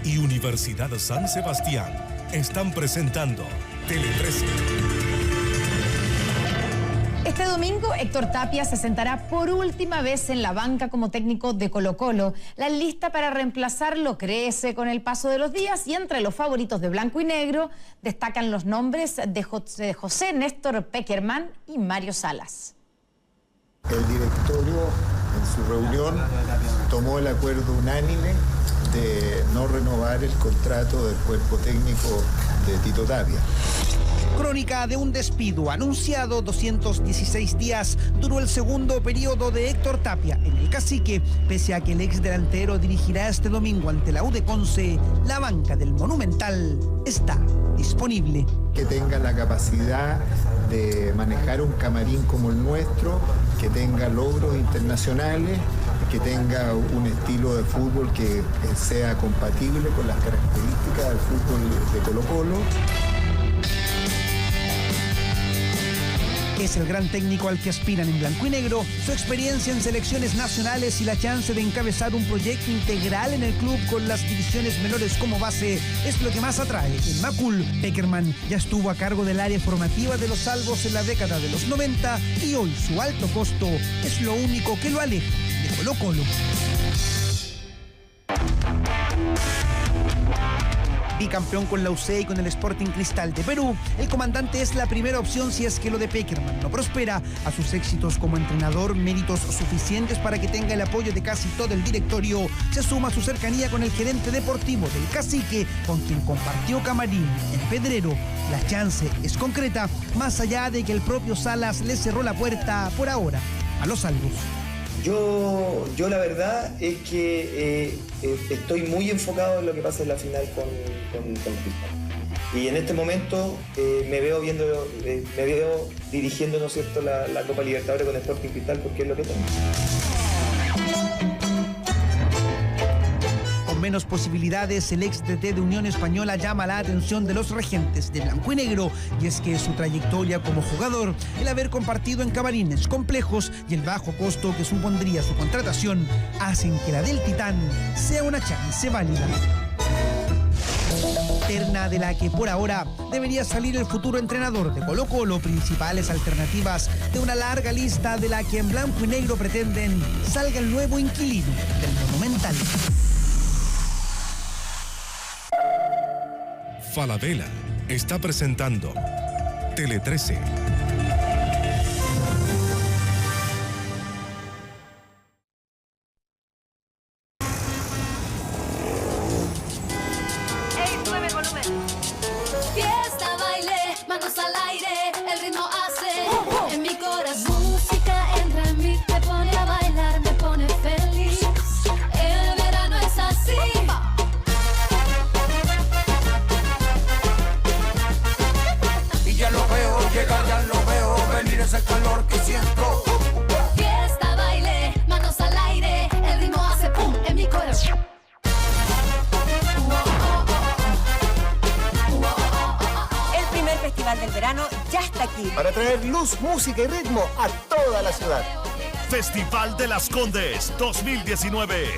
y Universidad San Sebastián están presentando Tele 13. Este domingo, Héctor Tapia se sentará por última vez en la banca como técnico de Colo-Colo. La lista para reemplazarlo crece con el paso de los días y entre los favoritos de blanco y negro destacan los nombres de José Néstor Peckerman y Mario Salas. El directorio en su reunión tomó el acuerdo unánime de no renovar el contrato del cuerpo técnico de Tito Tapia. Crónica de un despido anunciado. 216 días duró el segundo periodo de Héctor Tapia en el Cacique, pese a que el ex delantero dirigirá este domingo ante la U de Conce. La banca del Monumental está disponible. Que tenga la capacidad de manejar un camarín como el nuestro, que tenga logros internacionales, que tenga un estilo de fútbol que sea compatible con las características del fútbol de Colo-Colo. Es el gran técnico al que aspiran en blanco y negro, su experiencia en selecciones nacionales y la chance de encabezar un proyecto integral en el club con las divisiones menores como base es lo que más atrae. En Macul, Peckerman ya estuvo a cargo del área formativa de los Salvos en la década de los 90 y hoy su alto costo es lo único que lo aleja de Colo-Colo. Bicampeón con la UC y con el Sporting Cristal de Perú, el comandante es la primera opción si es que lo de Peckerman no prospera. A sus éxitos como entrenador, méritos suficientes para que tenga el apoyo de casi todo el directorio, se suma su cercanía con el gerente deportivo del Cacique, con quien compartió camarín en Pedrero. La chance es concreta, más allá de que el propio Salas le cerró la puerta por ahora. a los salvos. Yo la verdad es que estoy muy enfocado en lo que pasa en la final con Cristal. Y en este momento me veo dirigiendo, ¿no es cierto?, la Copa Libertadores con Sporting Cristal, porque es lo que tengo. Con menos posibilidades, el ex DT de Unión Española llama la atención de los regentes de blanco y negro, y es que su trayectoria como jugador, el haber compartido en camarines complejos y el bajo costo que supondría su contratación hacen que la del Titán sea una chance válida. Terna de la que por ahora debería salir el futuro entrenador de Colo-Colo, principales alternativas de una larga lista de la que en blanco y negro pretenden salga el nuevo inquilino del Monumental. Falabella está presentando Tele 13. Fiesta, baile, manos al aire, el ritmo hace en mi corazón. Música entra en mí, me pone a bailar, me pone feliz. El verano es así. Y ya lo veo llegar, ya lo veo venir, ese calor que siento. Fiesta, baile, manos al aire, el ritmo hace pum en mi corazón. Festival del Verano ya está aquí. Para traer luz, música y ritmo a toda la ciudad. Festival de las Condes 2019.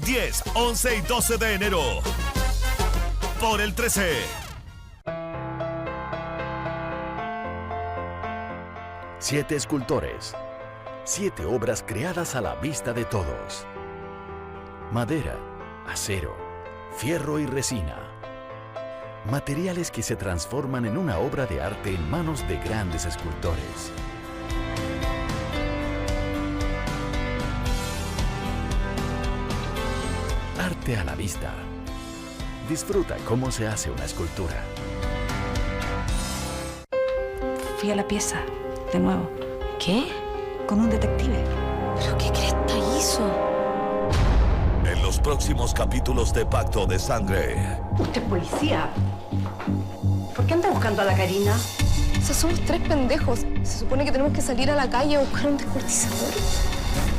10, 11 y 12 de enero. Por el 13. Siete escultores. 7 obras creadas a la vista de todos. Madera, acero, fierro y resina. Materiales que se transforman en una obra de arte en manos de grandes escultores. Arte a la vista. Disfruta cómo se hace una escultura. Fui a la pieza, de nuevo. ¿Qué? Con un detective. ¿Pero qué cresta hizo? En los próximos capítulos de Pacto de Sangre. Usted es policía. ¿Por qué anda buscando a la Karina? O sea, somos 3 pendejos. Se supone que tenemos que salir a la calle a buscar un descuartizador.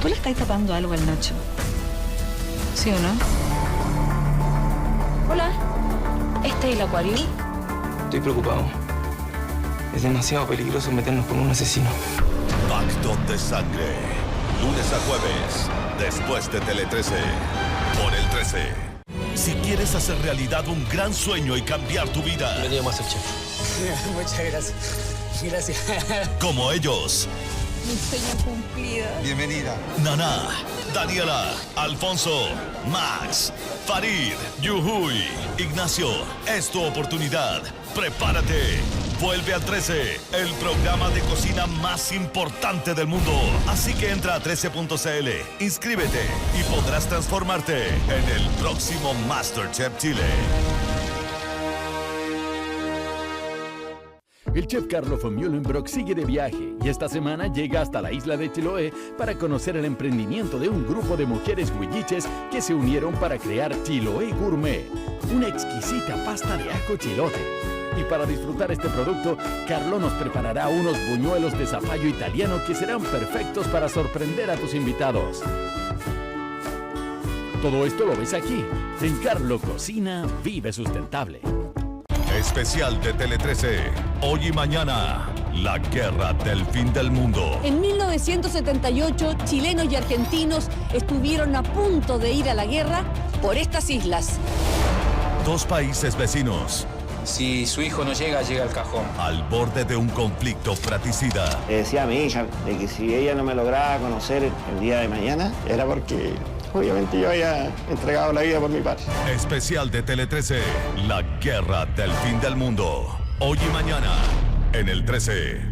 ¿Tú le estás tapando algo al Nacho? ¿Sí o no? Hola. ¿Este es el acuario? Estoy preocupado. Es demasiado peligroso meternos con un asesino. Pacto de Sangre. Lunes a jueves. Después de Tele 13. Por el 13. Si quieres hacer realidad un gran sueño y cambiar tu vida. Bienvenido, Masterchef. Muchas gracias. Gracias. Como ellos. Mi sueño cumplido. Bienvenida. Naná, Daniela, Alfonso, Max, Farid, Yuhuy, Ignacio. Es tu oportunidad. Prepárate. Vuelve al 13, el programa de cocina más importante del mundo. Así que entra a 13.cl, inscríbete y podrás transformarte en el próximo MasterChef Chile. El chef Carlos von Mühlenbrock sigue de viaje y esta semana llega hasta la isla de Chiloé para conocer el emprendimiento de un grupo de mujeres huilliches que se unieron para crear Chiloé Gourmet, una exquisita pasta de ajo chilote. Y para disfrutar este producto, Carlos nos preparará unos buñuelos de zapallo italiano que serán perfectos para sorprender a tus invitados. Todo esto lo ves aquí, en Carlo Cocina Vive Sustentable. Especial de Tele 13. Hoy y mañana, la guerra del fin del mundo. En 1978, chilenos y argentinos estuvieron a punto de ir a la guerra por estas islas. 2 países vecinos. Si su hijo no llega, llega al cajón. Al borde de un conflicto fratricida. Le decía a mi hija de que si ella no me lograba conocer el día de mañana, era porque obviamente yo había entregado la vida por mi padre. Especial de Tele 13. La guerra del fin del mundo. Hoy y mañana, en el 13.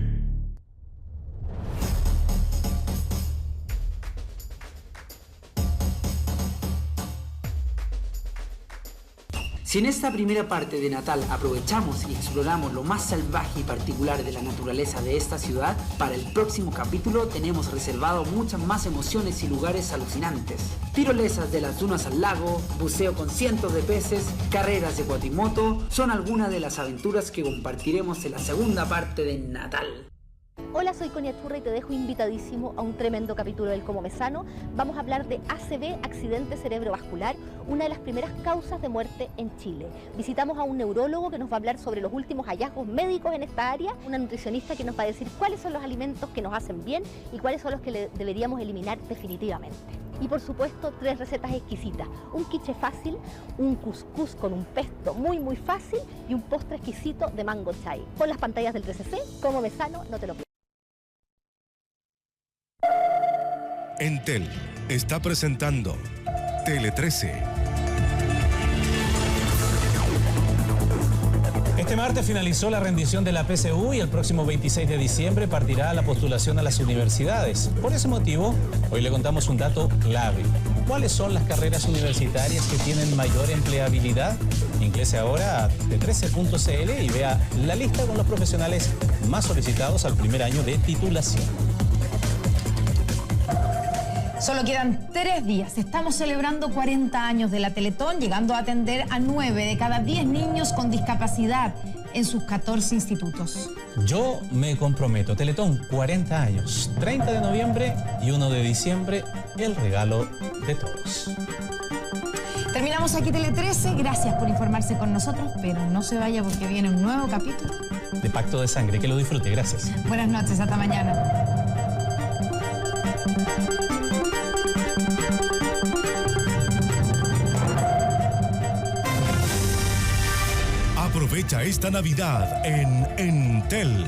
Si en esta primera parte de Natal aprovechamos y exploramos lo más salvaje y particular de la naturaleza de esta ciudad, para el próximo capítulo tenemos reservado muchas más emociones y lugares alucinantes. Tirolesas de las dunas al lago, buceo con cientos de peces, carreras de cuatrimoto, son algunas de las aventuras que compartiremos en la segunda parte de Natal. Hola, soy Conia Churra y te dejo invitadísimo a un tremendo capítulo del Como Me Sano. Vamos a hablar de ACV, accidente cerebrovascular, una de las primeras causas de muerte en Chile. Visitamos a un neurólogo que nos va a hablar sobre los últimos hallazgos médicos en esta área, una nutricionista que nos va a decir cuáles son los alimentos que nos hacen bien y cuáles son los que deberíamos eliminar definitivamente. Y por supuesto, 3 recetas exquisitas, un quiche fácil, un cuscús con un pesto muy fácil y un postre exquisito de mango chai. Con las pantallas del 13C, Como Me Sano, no te lo pierdas. Entel está presentando Tele 13. Este martes finalizó la rendición de la PSU y el próximo 26 de diciembre partirá la postulación a las universidades. Por ese motivo, hoy le contamos un dato clave. ¿Cuáles son las carreras universitarias que tienen mayor empleabilidad? Ingrese ahora a t13.cl y vea la lista con los profesionales más solicitados al primer año de titulación. Solo quedan 3 días. Estamos celebrando 40 años de la Teletón, llegando a atender a 9 de cada 10 niños con discapacidad en sus 14 institutos. Yo me comprometo. Teletón, 40 años. 30 de noviembre y 1 de diciembre, el regalo de todos. Terminamos aquí Tele 13. Gracias por informarse con nosotros, pero no se vaya porque viene un nuevo capítulo de Pacto de Sangre. Que lo disfrute. Gracias. Buenas noches. Hasta mañana. Aprovecha esta Navidad en Entel.